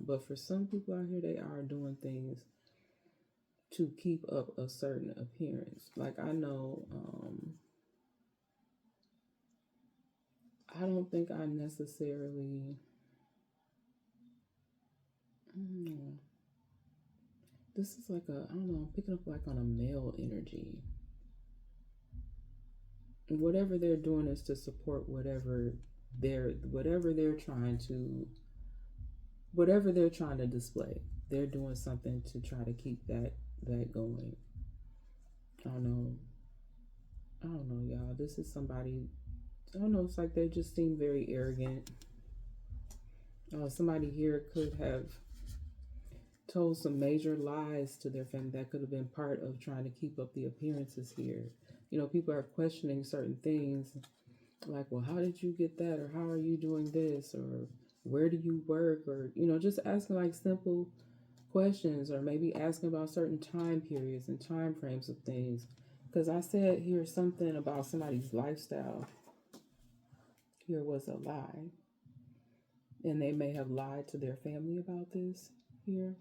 But for some people out here, they are doing things to keep up a certain appearance. Like I know, I don't think I necessarily. Mm, this is like a, I don't know, I'm picking up like on a male energy. Whatever they're doing is to support whatever they're trying to display. They're doing something to try to keep that going. I don't know. I don't know, y'all. This is somebody. I don't know. It's like they just seem very arrogant. Somebody here could have told some major lies to their family that could have been part of trying to keep up the appearances here. People are questioning certain things like, well, how did you get that? Or how are you doing this? Or where do you work? Or, just asking like simple questions, or maybe asking about certain time periods and time frames of things. Because I said here something about somebody's lifestyle. Here was a lie. And they may have lied to their family about this here.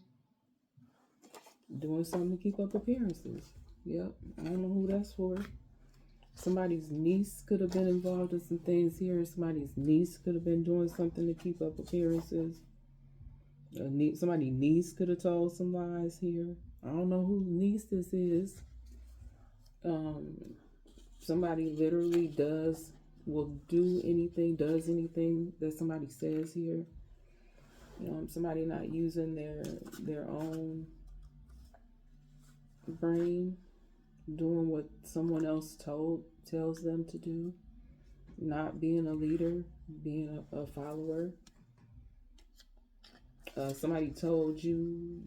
Doing something to keep up appearances. Yep. I don't know who that's for. Somebody's niece could have been involved in some things here. Somebody's niece could have been doing something to keep up appearances. Somebody's niece could have told some lies here. I don't know whose niece this is. Somebody literally does anything that somebody says here. Somebody not using their own brain, doing what someone else tells them to do, not being a leader, being a follower. Somebody told you,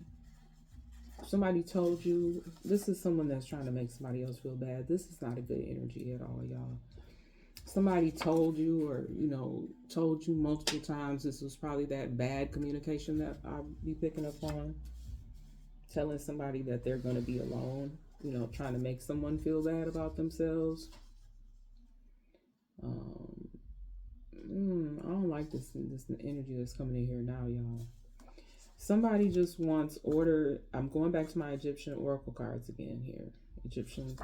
this is someone that's trying to make somebody else feel bad. This is not a good energy at all, y'all. Somebody told you, or told you multiple times. This was probably that bad communication that I'll be picking up on. Telling somebody that they're going to be alone, trying to make someone feel bad about themselves. I don't like this energy that's coming in here now, y'all. Somebody just wants order. I'm going back to my Egyptian oracle cards again here. My Egyptian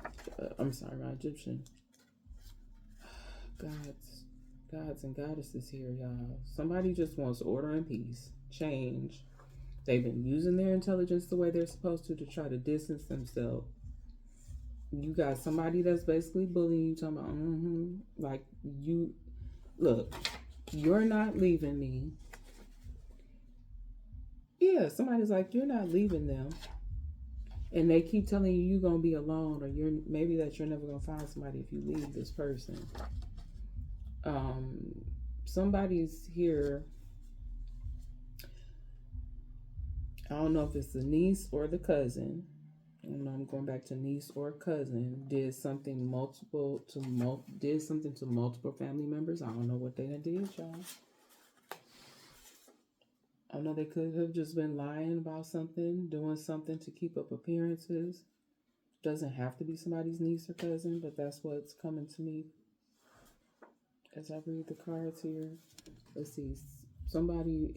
gods and goddesses here, y'all. Somebody just wants order and peace, change. They've been using their intelligence the way they're supposed to try to distance themselves. You got somebody that's basically bullying you, talking about, like, look, you're not leaving me. Yeah, somebody's like, you're not leaving them. And they keep telling you you're going to be alone, or maybe that you're never going to find somebody if you leave this person. Somebody's here. I don't know if it's the niece or the cousin. I don't know, I'm going back to niece or cousin. Did something to multiple family members. I don't know what they did, y'all. I know they could have just been lying about something, doing something to keep up appearances. Doesn't have to be somebody's niece or cousin, but that's what's coming to me as I read the cards here. Let's see. Somebody,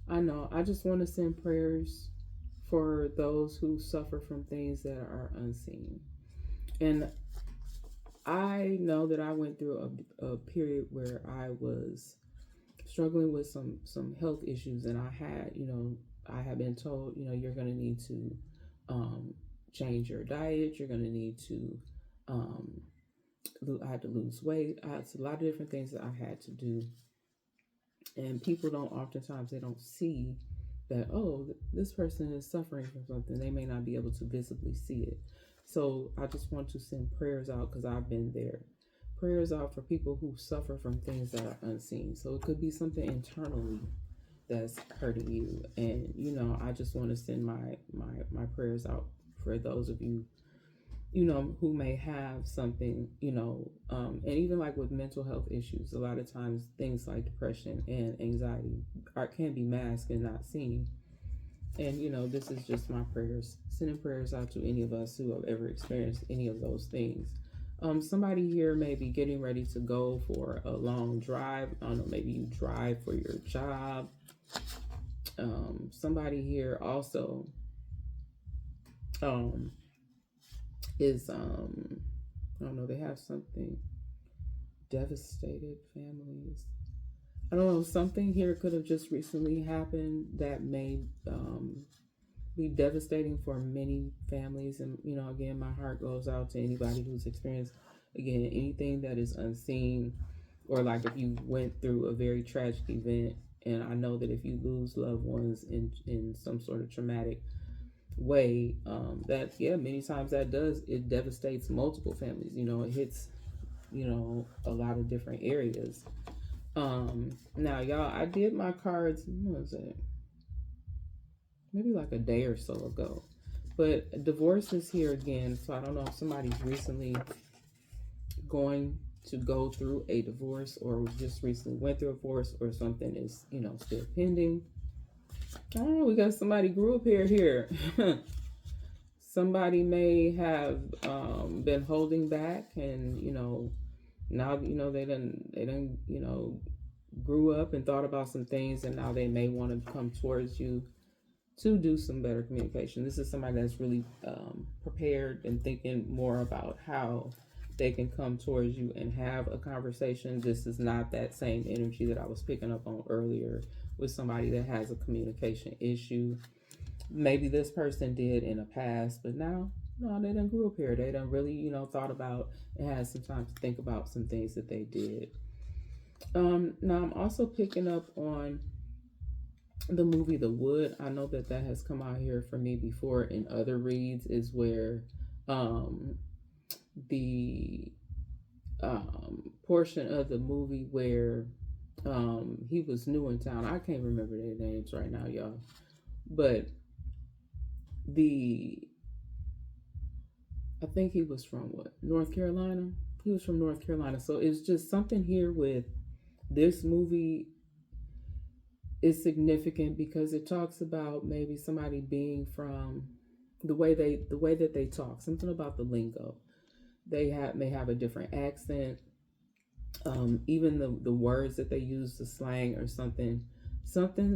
I know. I just want to send prayers for those who suffer from things that are unseen. And I know that I went through a period where I was struggling with some health issues, and I had been told, you're going to need to change your diet. You're going to need to, I had to lose weight. I had a lot of different things that I had to do. And people they don't see that, this person is suffering from something. They may not be able to visibly see it. So I just want to send prayers out, because I've been there. Prayers out for people who suffer from things that are unseen. So it could be something internally that's hurting you. And, I just want to send my prayers out for those of you, who may have something, and even like with mental health issues, a lot of times things like depression and anxiety can be masked and not seen. And, this is just my prayers, sending prayers out to any of us who have ever experienced any of those things. Somebody here may be getting ready to go for a long drive. I don't know, maybe you drive for your job. Somebody here also um, is, I don't know, they have something, devastated families. I don't know, something here could have just recently happened that may be devastating for many families. And, again, my heart goes out to anybody who's experienced, again, anything that is unseen, or like if you went through a very tragic event. And I know that if you lose loved ones in some sort of traumatic way, that, yeah, many times it devastates multiple families. It hits, a lot of different areas. Now, y'all, I did my cards, what was it? Maybe like a day or so ago. But divorce is here again. So I don't know if somebody's recently going to go through a divorce, or just recently went through a divorce, or something is, still pending. I don't know. We got somebody grew up here. Somebody may have been holding back, and, now, they done, grew up and thought about some things, and now they may want to come towards you to do some better communication. This is somebody that's really prepared and thinking more about how they can come towards you and have a conversation. This is not that same energy that I was picking up on earlier with somebody that has a communication issue. Maybe this person did in the past, but now, no, they done grew up here. They done really, thought about and had some time to think about some things that they did. Now I'm also picking up on the movie The Wood. I know that has come out here for me before in other reads, is where the portion of the movie where he was new in town. I can't remember their names right now, y'all. But I think he was from North Carolina? He was from North Carolina. So it's just something here with this movie is significant because it talks about maybe somebody being from the way that they talk, something about the lingo. They may have a different accent. Even the words that they use, the slang or something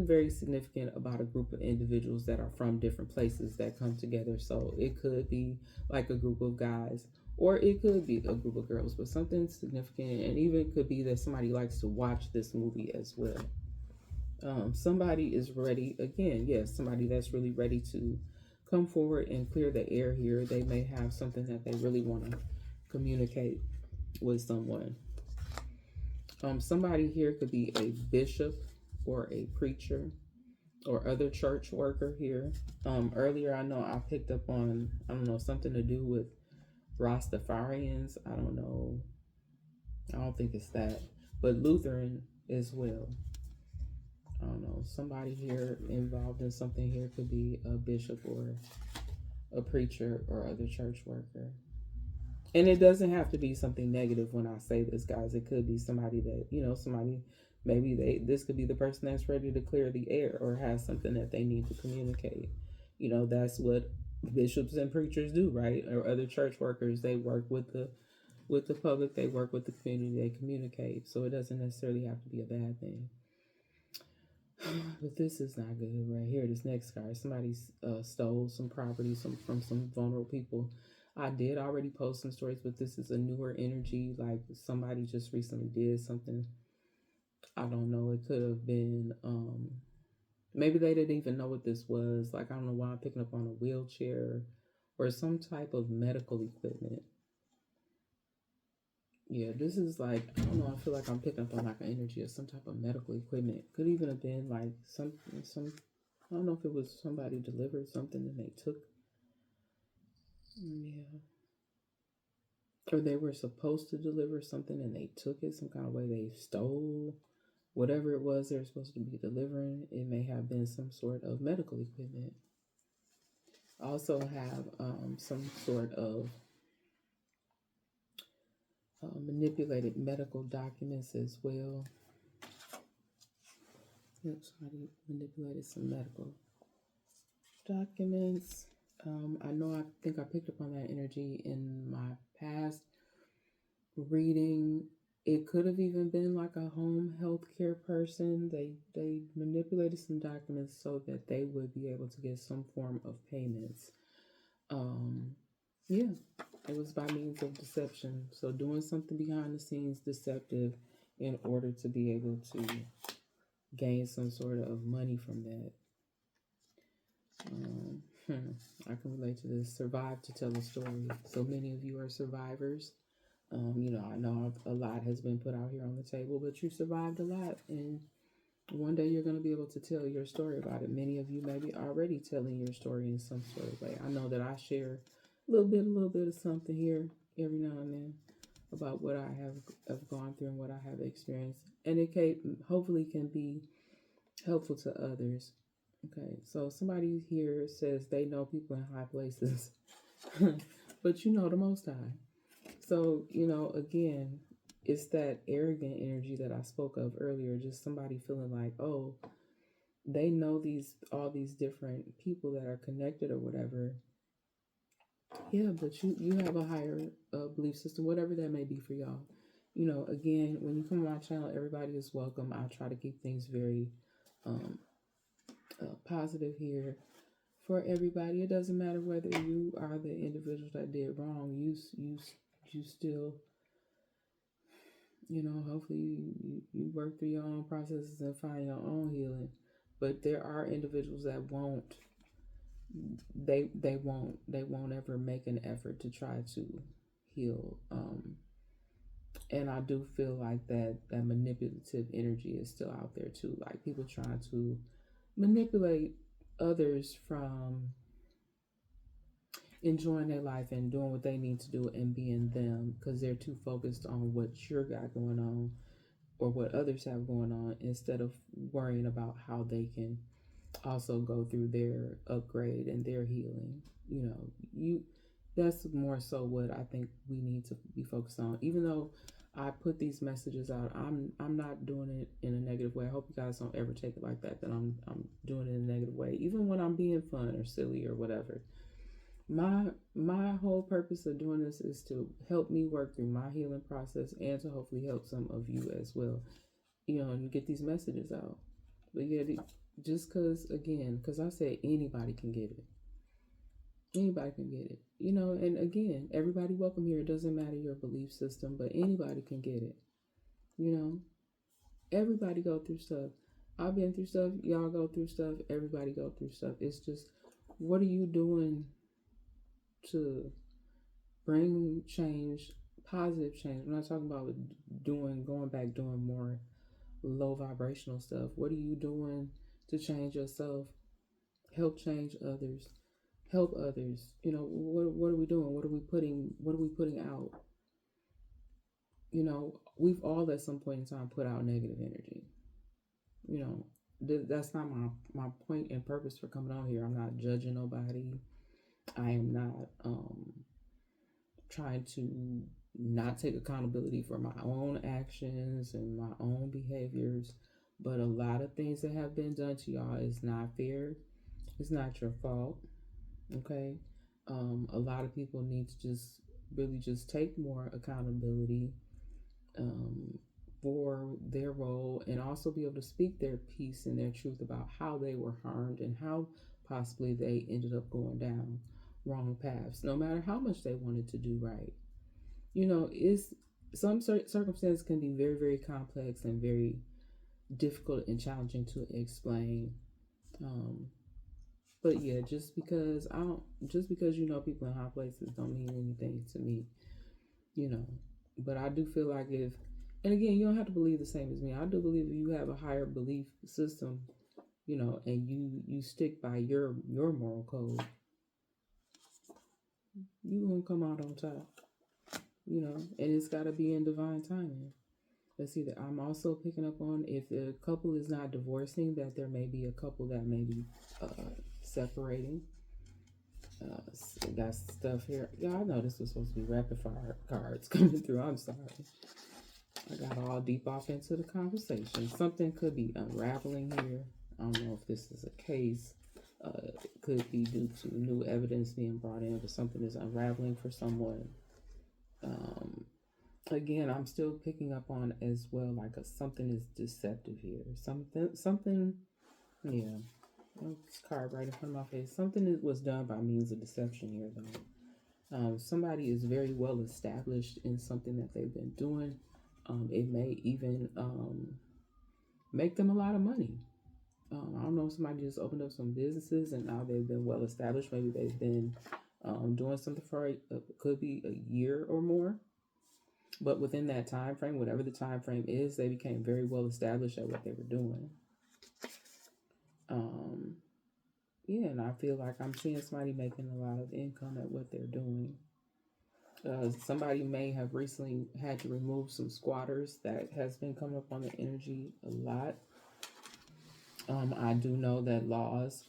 very significant about a group of individuals that are from different places that come together. So it could be like a group of guys, or it could be a group of girls, but something significant. And even could be that somebody likes to watch this movie as well. Somebody is ready, again, yes, somebody that's really ready to come forward and clear the air here. They may have something that they really want to communicate with someone. Somebody here could be a bishop or a preacher or other church worker here. Earlier, I know I picked up on, I don't know, something to do with Rastafarians. I don't know. I don't think it's that, but Lutheran as well. I don't know. Somebody here involved in something here could be a bishop or a preacher or other church worker. And it doesn't have to be something negative when I say this, guys. It could be somebody that, somebody, maybe this could be the person that's ready to clear the air or has something that they need to communicate. That's what bishops and preachers do, right? Or other church workers, they work with the public, they work with the community, they communicate. So it doesn't necessarily have to be a bad thing. But this is not good right here. This next card, somebody stole some property from some vulnerable people. I did already post some stories, but this is a newer energy. Like somebody just recently did something. I don't know. It could have been, maybe they didn't even know what this was. Like, I don't know why I'm picking up on a wheelchair or some type of medical equipment. Yeah, this is like, I don't know, I feel like I'm picking up on like an energy of some type of medical equipment. Could even have been like some, I don't know if it was somebody delivered something and they took, yeah. Or they were supposed to deliver something and they took it some kind of way. They stole whatever it was they're supposed to be delivering. It may have been some sort of medical equipment. I also have some sort of manipulated medical documents as well. Yep, somebody manipulated some medical documents. I know I think I picked up on that energy in my past reading. It could have even been like a home health care person. They manipulated some documents so that they would be able to get some form of payments. Um, yeah, it was by means of deception. So doing something behind the scenes deceptive in order to be able to gain some sort of money from that. I can relate to this. Survive to tell a story. So many of you are survivors. I know a lot has been put out here on the table, but you survived a lot, and one day you're going to be able to tell your story about it. Many of you may be already telling your story in some sort of way. I know that I share a little bit of something here every now and then about what I have gone through and what I have experienced, and it can hopefully can be helpful to others. Okay, so somebody here says they know people in high places, but you know the Most High. So, again, it's that arrogant energy that I spoke of earlier, just somebody feeling like, oh, they know all these different people that are connected or whatever. Yeah, but you have a higher belief system, whatever that may be for y'all. Again, when you come on my channel, everybody is welcome. I try to keep things very um, positive here for everybody. It doesn't matter whether you are the individual that did wrong. You still, hopefully you work through your own processes and find your own healing. But there are individuals that won't. They won't ever make an effort to try to heal. And I do feel like that manipulative energy is still out there too. Like people trying to manipulate others from enjoying their life and doing what they need to do and being them because they're too focused on what you got going on or what others have going on instead of worrying about how they can also go through their upgrade and their healing. You that's more so what I think we need to be focused on. Even though I put these messages out, I'm not doing it in a negative way. I hope you guys don't ever take it like that I'm doing it in a negative way, even when I'm being fun or silly or whatever. My whole purpose of doing this is to help me work through my healing process and to hopefully help some of you as well, and get these messages out. But yeah, just because I said anybody can get it. Anybody can get it. And again, everybody welcome here. It doesn't matter your belief system, but anybody can get it. You know, everybody go through stuff. I've been through stuff. Y'all go through stuff. Everybody go through stuff. It's just, what are you doing to bring change, positive change? I'm not talking about going back, doing more low vibrational stuff. What are you doing to change yourself, help change others, help others? What are we doing? What are we putting out? We've all at some point in time put out negative energy. That's not my point and purpose for coming on here. I'm not judging nobody. I am not trying to not take accountability for my own actions and my own behaviors. But a lot of things that have been done to y'all is not fair. It's not your fault. Okay. A lot of people need to just really just take more accountability um, for their role and also be able to speak their piece and their truth about how they were harmed and how possibly they ended up going down wrong paths, no matter how much they wanted to do right. It's some circumstances can be very, very complex and very difficult and challenging to explain. Um, but yeah, just because people in high places don't mean anything to me, you know. But I do feel like and again, you don't have to believe the same as me. I do believe if you have a higher belief system, and you stick by your moral code, you gonna come out on top, and it's got to be in divine timing. Let's see that I'm also picking up on, if the couple is not divorcing, that there may be a couple that may be separating. Got stuff here. Yeah, I know this was supposed to be rapid fire cards coming through. I'm sorry. I got all deep off into the conversation. Something could be unraveling here. I don't know if this is a case It could be due to new evidence being brought in, but something is unraveling for someone. Um, Again, I'm still picking up on as well, like something is deceptive here. Something, yeah. This card right in front of my face. Something that was done by means of deception here, though. Somebody is very well established in something that they've been doing. It may even make them a lot of money. I don't know, somebody just opened up some businesses and now they've been well established. Maybe they've been doing something for could be a year or more. But within that time frame, whatever the time frame is, they became very well established at what they were doing. Um, yeah, and I feel like I'm seeing somebody making a lot of income at what they're doing. Somebody may have recently had to remove some squatters. That has been coming up on the energy a lot. I do know that laws,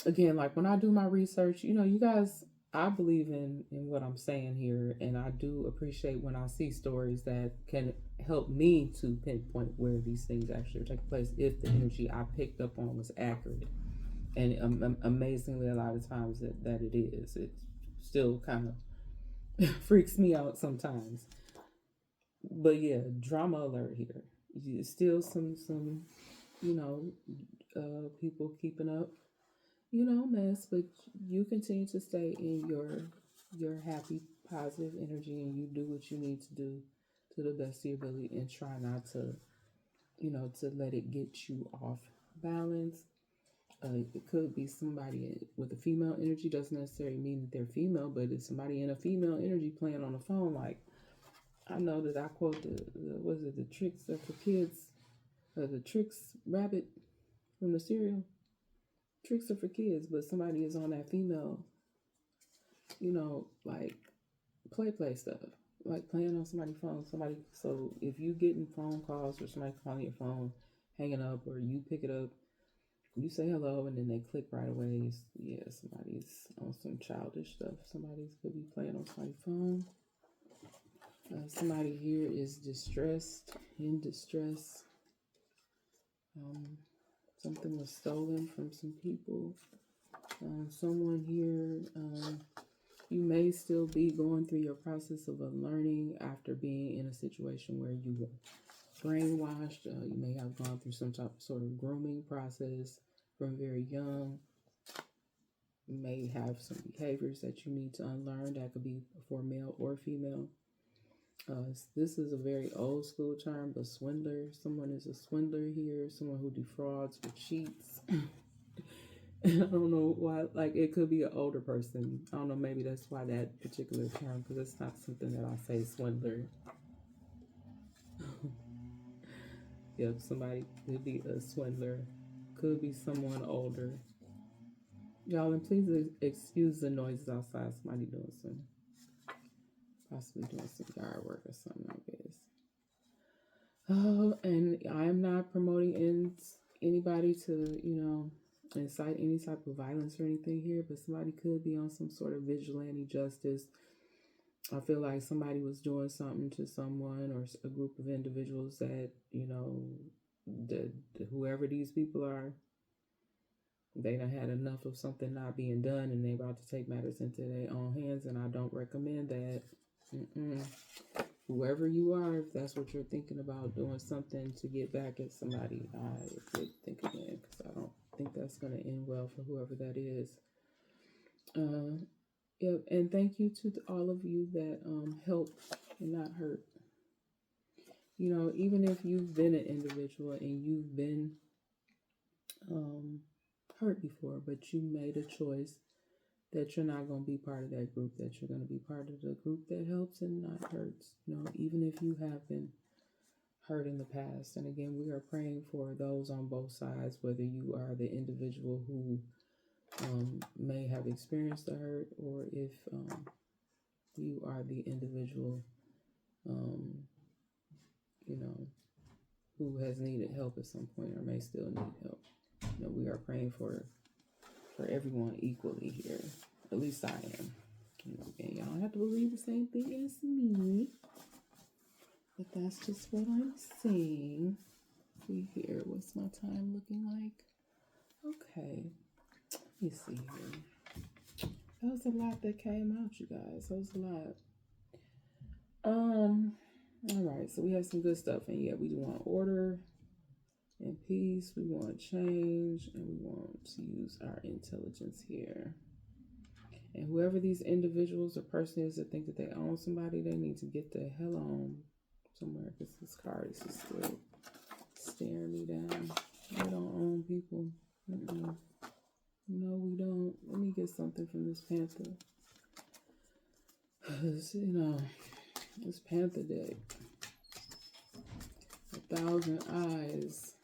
again, like when I do my research, you guys, I believe in what I'm saying here, and I do appreciate when I see stories that can help me to pinpoint where these things actually take place if the energy I picked up on was accurate. And amazingly, a lot of times that it is. It still kind of freaks me out sometimes. But yeah, drama alert here. Still some people keeping up mess, but you continue to stay in your happy, positive energy, and you do what you need to do to the best of your ability, and try not to, to let it get you off balance. It could be somebody with a female energy. Doesn't necessarily mean that they're female, but it's somebody in a female energy playing on the phone. Like, I know that I quote the tricks are for kids, the tricks rabbit from the cereal. Tricks are for kids, but somebody is on that female, like play stuff, like playing on somebody's phone. So if you getting phone calls or somebody calling your phone, hanging up, or you pick it up, you say hello, and then they click right away. Yeah, somebody's on some childish stuff. Somebody could be playing on somebody's phone. Somebody here is in distress. Something was stolen from some people. Someone here, you may still be going through your process of unlearning after being in a situation where you were brainwashed. You may have gone through some sort of grooming process from very young. You may have some behaviors that you need to unlearn. That could be for male or female. This is a very old school term, but swindler. Someone is a swindler here. Someone who defrauds or cheats. I don't know why, like it could be an older person. I don't know, maybe that's why that particular term, because it's not something that I say swindler. Yep, somebody could be a swindler. Could be someone older. Y'all, and please excuse the noises outside. Somebody possibly doing some yard work or something, I guess. Oh, and I'm not promoting anybody to, incite any type of violence or anything here, but somebody could be on some sort of vigilante justice. I feel like somebody was doing something to someone or a group of individuals that, whoever these people are, they done had enough of something not being done and they about to take matters into their own hands, and I don't recommend that. Whoever you are, if that's what you're thinking about, doing something to get back at somebody, I would think again, because I don't think that's going to end well for whoever that is. Yep, and thank you to all of you that help and not hurt. Even if you've been an individual and you've been hurt before, but you made a choice that you're not going to be part of that group, that you're going to be part of the group that helps and not hurts, even if you have been hurt in the past. And again, we are praying for those on both sides, whether you are the individual who may have experienced the hurt, or if you are the individual, who has needed help at some point or may still need help. We are praying for everyone equally here. At least I am. And y'all don't have to believe the same thing as me, but that's just what I'm saying. See here, what's my time looking like? Okay. Let me see here. That was a lot that came out, you guys. That was a lot. Um, all right, so we have some good stuff, and yeah, we want order and peace. We want change, and we want to use our intelligence here. And whoever these individuals or person is that think that they own somebody, they need to get the hell on somewhere because this card is just still staring me down. We don't own people. Mm-mm. No, we don't. Let me get something from this Panther. You know, this Panther deck. 1,000 eyes.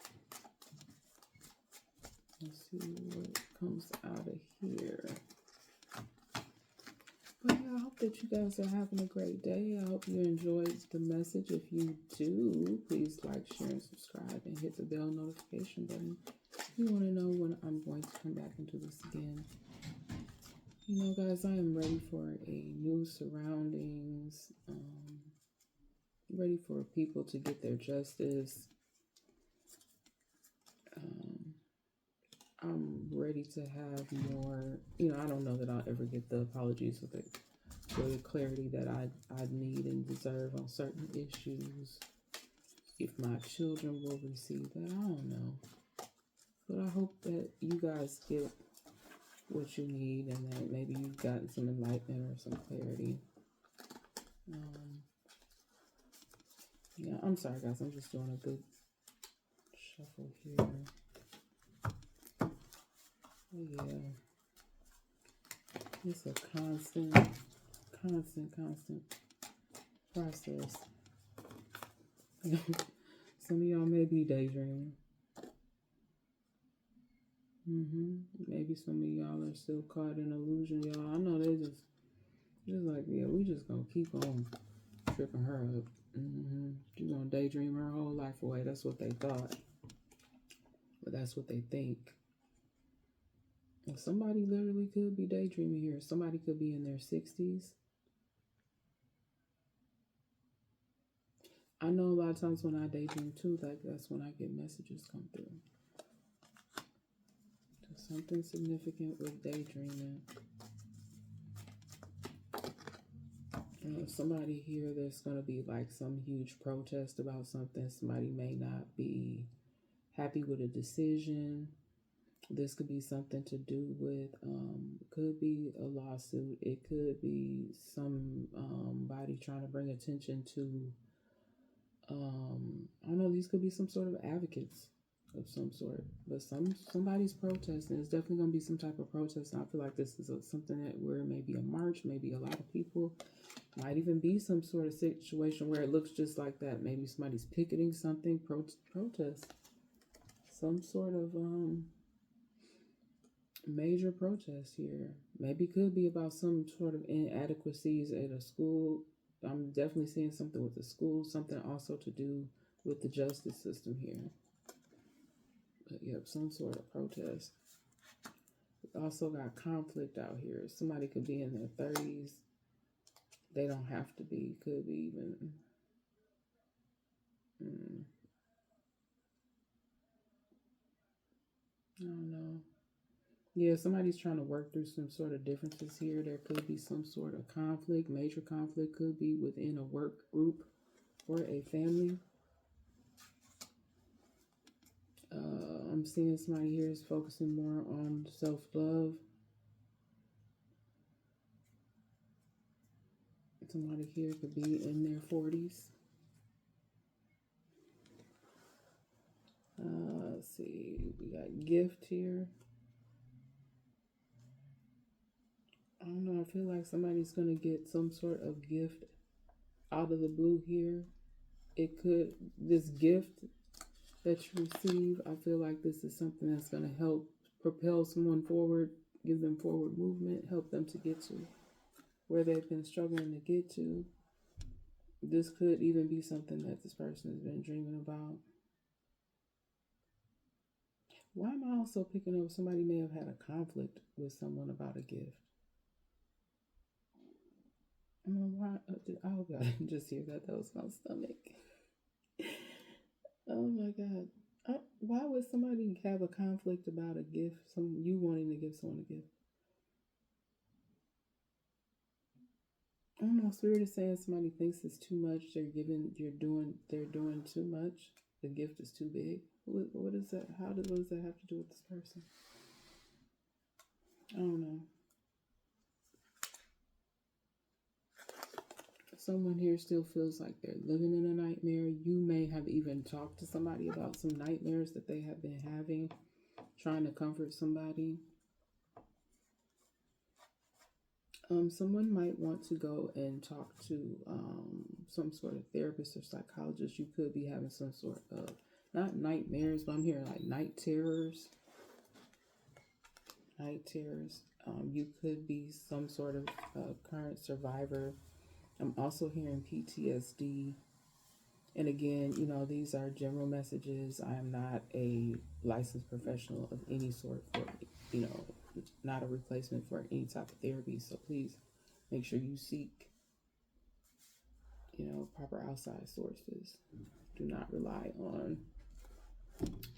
Let's see what comes out of here. But yeah, I hope that you guys are having a great day. I hope you enjoyed the message. If you do, please like, share, and subscribe, and hit the bell notification button. You want to know when I'm going to come back and do this again. You know, guys, I am ready for a new surroundings. Ready for people to get their justice. I'm ready to have more. You know, I don't know that I'll ever get the apologies or the clarity that I need and deserve on certain issues. If my children will receive that, I don't know. But I hope that you guys get what you need and that maybe you've gotten some enlightenment or some clarity. Yeah, I'm sorry, guys. I'm just doing a good shuffle here. Oh, yeah. It's a constant process. Some of y'all may be daydreaming. Maybe some of y'all are still caught in illusion, y'all. I know they just like, yeah, we just gonna keep on tripping her up. She's gonna daydream her whole life away. That's what they thought, but that's what they think. And somebody literally could be daydreaming here. Somebody could be in their 60s. I know a lot of times when I daydream too, like that's when I get messages come through. There's something significant with daydreaming. Somebody here, there's going to be like some huge protest about something. Somebody may not be happy with a decision. This could be something to do with, could be a lawsuit. It could be somebody trying to bring attention to, I don't know, these could be some sort of advocates of some sort. But somebody's protesting. It's definitely going to be some type of protest. And I feel like this is something that where maybe a march, maybe a lot of people. Might even be some sort of situation where it looks just like that. Maybe somebody's picketing something, protest. Some sort of major protest here. Maybe could be about some sort of inadequacies at a school. I'm definitely seeing something with the school, something also to do with the justice system here. But yep, some sort of protest. We also got conflict out here. Somebody could be in their 30s. They don't have to be. Could be even. I don't know. Yeah, somebody's trying to work through some sort of differences here. There could be some sort of conflict. Major conflict could be within a work group or a family. I'm seeing somebody here is focusing more on self-love. Somebody here could be in their 40s. Let's see. We got gift here. I don't know. I feel like somebody's going to get some sort of gift out of the blue here. This gift that you receive, I feel like this is something that's going to help propel someone forward, give them forward movement, help them to get to where they've been struggling to get to. This could even be something that this person has been dreaming about. Why am I also picking up somebody may have had a conflict with someone about a gift? I mean, why? I hope I didn't just hear that. That was my stomach. Oh my God. Why would somebody have a conflict about a gift? Some you wanting to give someone a gift? I don't know. Spirit is saying somebody thinks it's too much. They're doing too much. The gift is too big. What is that? What does that have to do with this person? I don't know. Someone here still feels like they're living in a nightmare. You may have even talked to somebody about some nightmares that they have been having, trying to comfort somebody. Someone might want to go and talk to some sort of therapist or psychologist. You could be having some sort of, not nightmares, but I'm hearing like night terrors. Night terrors. You could be some sort of current survivor. I'm also hearing PTSD. And again, these are general messages. I am not a licensed professional of any sort for, you know, not a replacement for any type of therapy. So please make sure you seek, proper outside sources. Do not rely on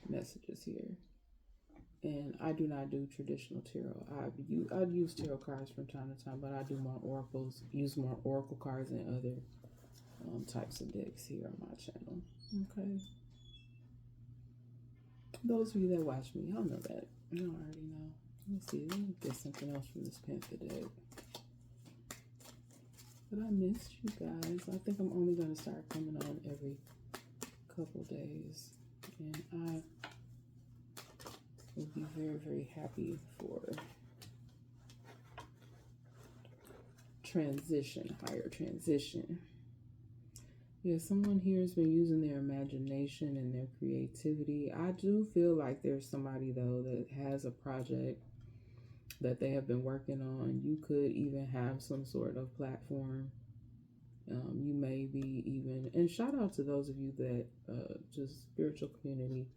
messages here. And I do not do traditional tarot. I've used tarot cards from time to time, but I do more oracles, use more oracle cards and other types of decks here on my channel. Okay. Those of you that watch me, y'all know that. You already know. Let me see. Let me get something else from this Panther deck. But I missed you guys. I think I'm only going to start coming on every couple days. And I will be very, very happy for higher transition. Yeah, someone here has been using their imagination and their creativity. I do feel like there's somebody, though, that has a project that they have been working on. You could even have some sort of platform. You may be even, and shout out to those of you that just spiritual community.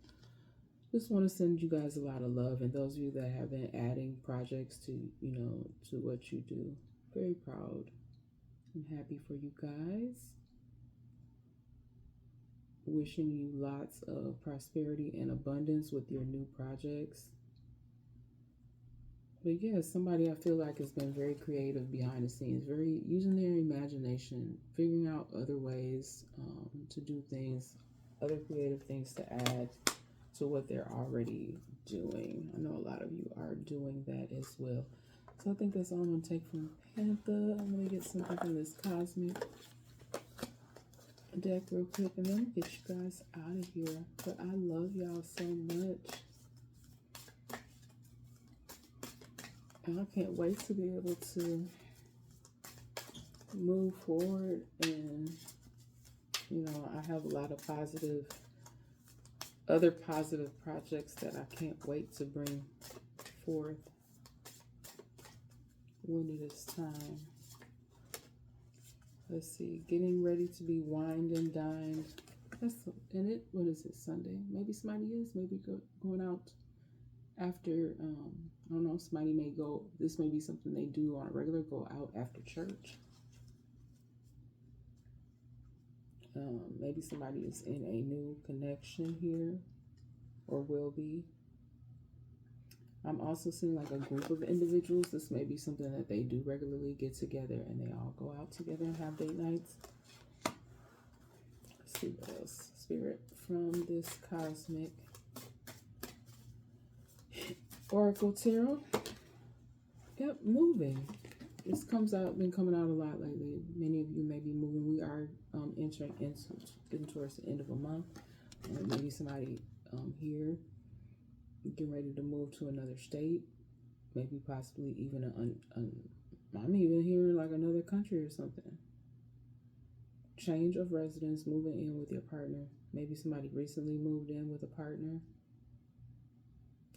Just want to send you guys a lot of love, and those of you that have been adding projects to to what you do. Very proud and happy for you guys. Wishing you lots of prosperity and abundance with your new projects. But yeah, somebody I feel like has been very creative behind the scenes, very using their imagination, figuring out other ways to do things, other creative things to add to what they're already doing. I know a lot of you are doing that as well. So I think that's all I'm going to take from Panther. I'm going to get something from this Cosmic deck real quick, and then get you guys out of here. But I love y'all so much. And I can't wait to be able to move forward. And, I have a lot of other positive projects that I can't wait to bring forth when it is time. Let's see, getting ready to be wined and dined. What is it, Sunday? Maybe somebody is, going out after, I don't know, somebody may go, this may be something they do on a regular, go out after church. Maybe somebody is in a new connection here, or will be. I'm also seeing like a group of individuals. This may be something that they do regularly, get together and they all go out together and have date nights. Let's see what else. Spirit from this Cosmic Oracle Tarot. Yep, moving. This been coming out a lot lately. Many of you may be moving. We are getting towards the end of a month. Maybe somebody here getting ready to move to another state. Maybe possibly even I'm even hearing like another country or something. Change of residence, moving in with your partner. Maybe somebody recently moved in with a partner.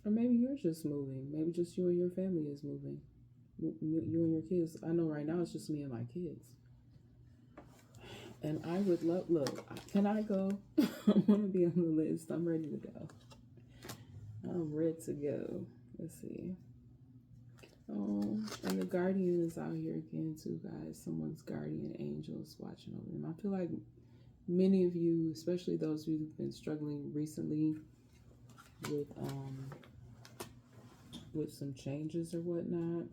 Or maybe you're just moving. Maybe just you and your family is moving. You and your kids. I know right now it's just me and my kids. And I would look, can I go? I want to be on the list. I'm ready to go. I'm ready to go. Let's see. Oh, and the guardian is out here again too, guys. Someone's guardian angel is watching over them. I feel like many of you, especially those of you who've been struggling recently with with some changes or whatnot.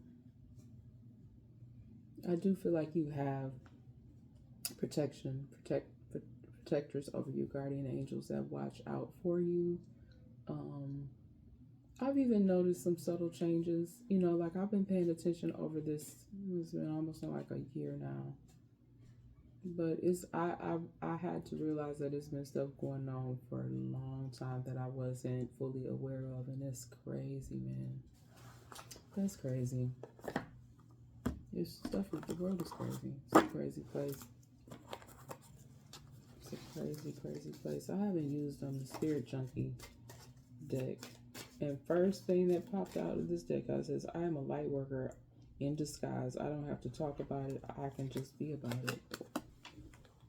I do feel like you have protectors over you, guardian angels that watch out for you. Um, I've even noticed some subtle changes. Like I've been paying attention over this. It's been almost like a year now, but I had to realize that it's been stuff going on for a long time that I wasn't fully aware of, and it's crazy, man. That's crazy. It's stuff. The world is crazy. It's a crazy place. It's a crazy, crazy place. I haven't used the Spirit Junkie deck. And first thing that popped out of this deck, I says, I am a light worker in disguise. I don't have to talk about it. I can just be about it.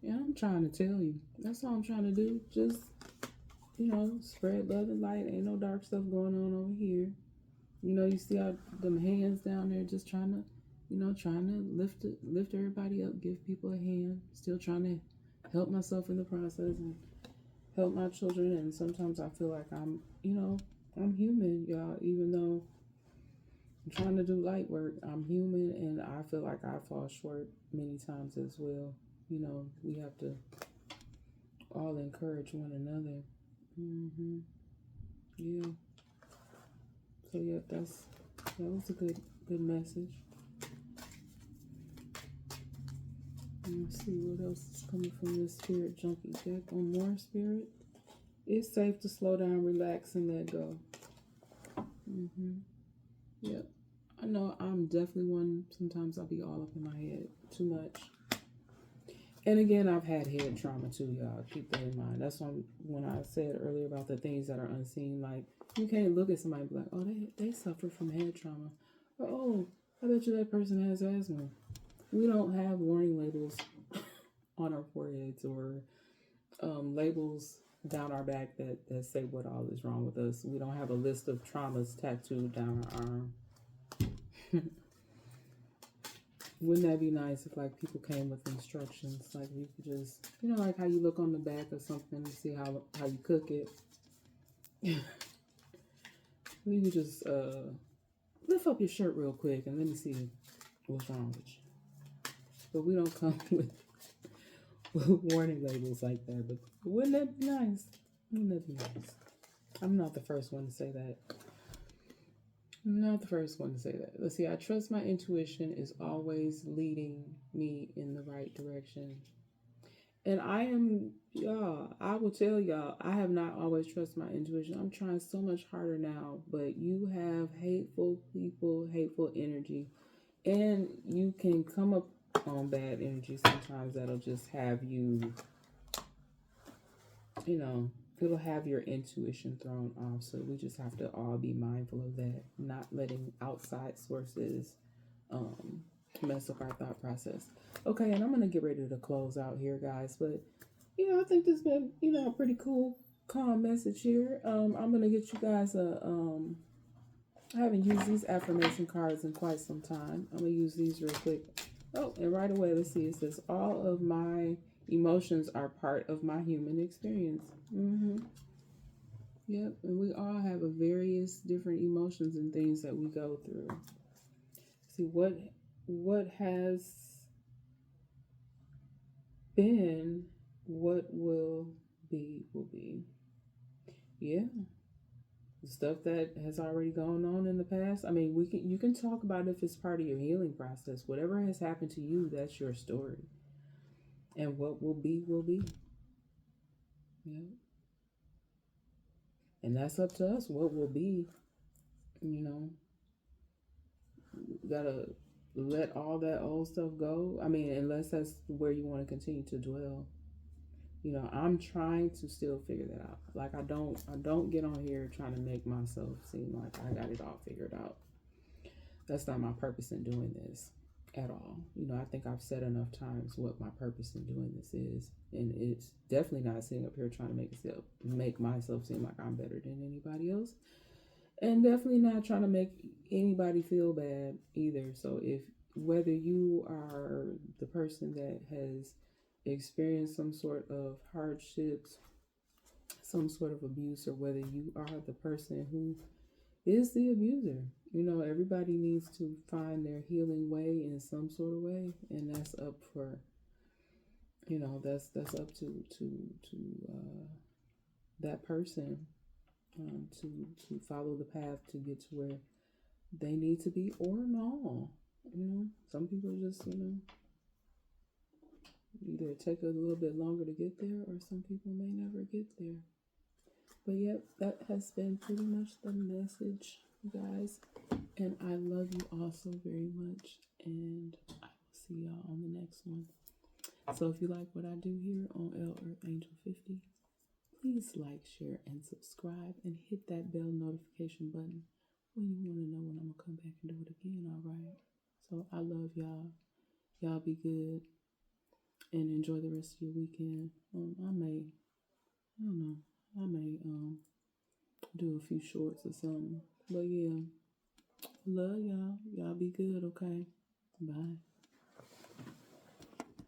And I'm trying to tell you. That's all I'm trying to do. Just, spread love and light. Ain't no dark stuff going on over here. You see how them hands down there just trying to lift everybody up, give people a hand. Still trying to help myself in the process and help my children. And sometimes I feel like I'm human, y'all. Even though I'm trying to do light work, I'm human, and I feel like I fall short many times as well. We have to all encourage one another. Yeah. So yeah, that was a good message. Let's see what else is coming from this Spirit Junkie deck. On more Spirit, it's safe to slow down, relax, and let go. Yep. I know I'm definitely one. Sometimes I'll be all up in my head too much. And again, I've had head trauma too, y'all. Keep that in mind. That's when I said earlier about the things that are unseen. Like, you can't look at somebody and be like, oh, they suffer from head trauma. Or, oh, I bet you that person has asthma. We don't have warning labels on our foreheads or labels down our back that say what all is wrong with us. We don't have a list of traumas tattooed down our arm. Wouldn't that be nice if like people came with instructions? Like you could just, like how you look on the back of something to see how you cook it. You could just lift up your shirt real quick and let me see what's wrong with you. But we don't come with warning labels like that. But wouldn't that be nice? Wouldn't that be nice? I'm not the first one to say that. Let's see. I trust my intuition is always leading me in the right direction. And I will tell y'all, I have not always trusted my intuition. I'm trying so much harder now. But you have hateful people, hateful energy. And you can come up on bad energy sometimes that'll just have you, it'll have your intuition thrown off. So we just have to all be mindful of that, not letting outside sources mess up our thought process. Okay, and I'm going to get ready to close out here, guys. But, I think this has been, a pretty cool, calm message here. I'm going to get you guys I haven't used these affirmation cards in quite some time. I'm going to use these real quick. Oh, and right away, let's see. It says, all of my emotions are part of my human experience. Yep, and we all have a various different emotions and things that we go through. See, what has been, what will be, will be. Yeah. The stuff that has already gone on in the past. I mean, you can talk about if it's part of your healing process. Whatever has happened to you, that's your story. And what will be, will be. Yeah. And that's up to us. What will be, gotta let all that old stuff go. I mean, unless that's where you want to continue to dwell. I'm trying to still figure that out. Like I don't get on here trying to make myself seem like I got it all figured out. That's not my purpose in doing this at all. I think I've said enough times what my purpose in doing this is, and it's definitely not sitting up here trying to make myself seem like I'm better than anybody else, and definitely not trying to make anybody feel bad either. So whether you are the person that has experienced some sort of hardships some sort of abuse, or whether you are the person who is the abuser. You know, everybody needs to find their healing way in some sort of way, and that's up for, you know, that's up to that person, to follow the path to get to where they need to be, or no. You know, some people just, you know, either take a little bit longer to get there, or some people may never get there. But yep, that has been pretty much the message, you guys. And I love you all so very much. And I will see y'all on the next one. So if you like what I do here on L Earth Angel 50, please like, share, and subscribe, and hit that bell notification button when you want to know when I'm going to come back and do it again, all right? So I love y'all. Y'all be good and enjoy the rest of your weekend. I don't know, I may do a few shorts or something. But yeah, love y'all. Y'all be good, okay? Bye.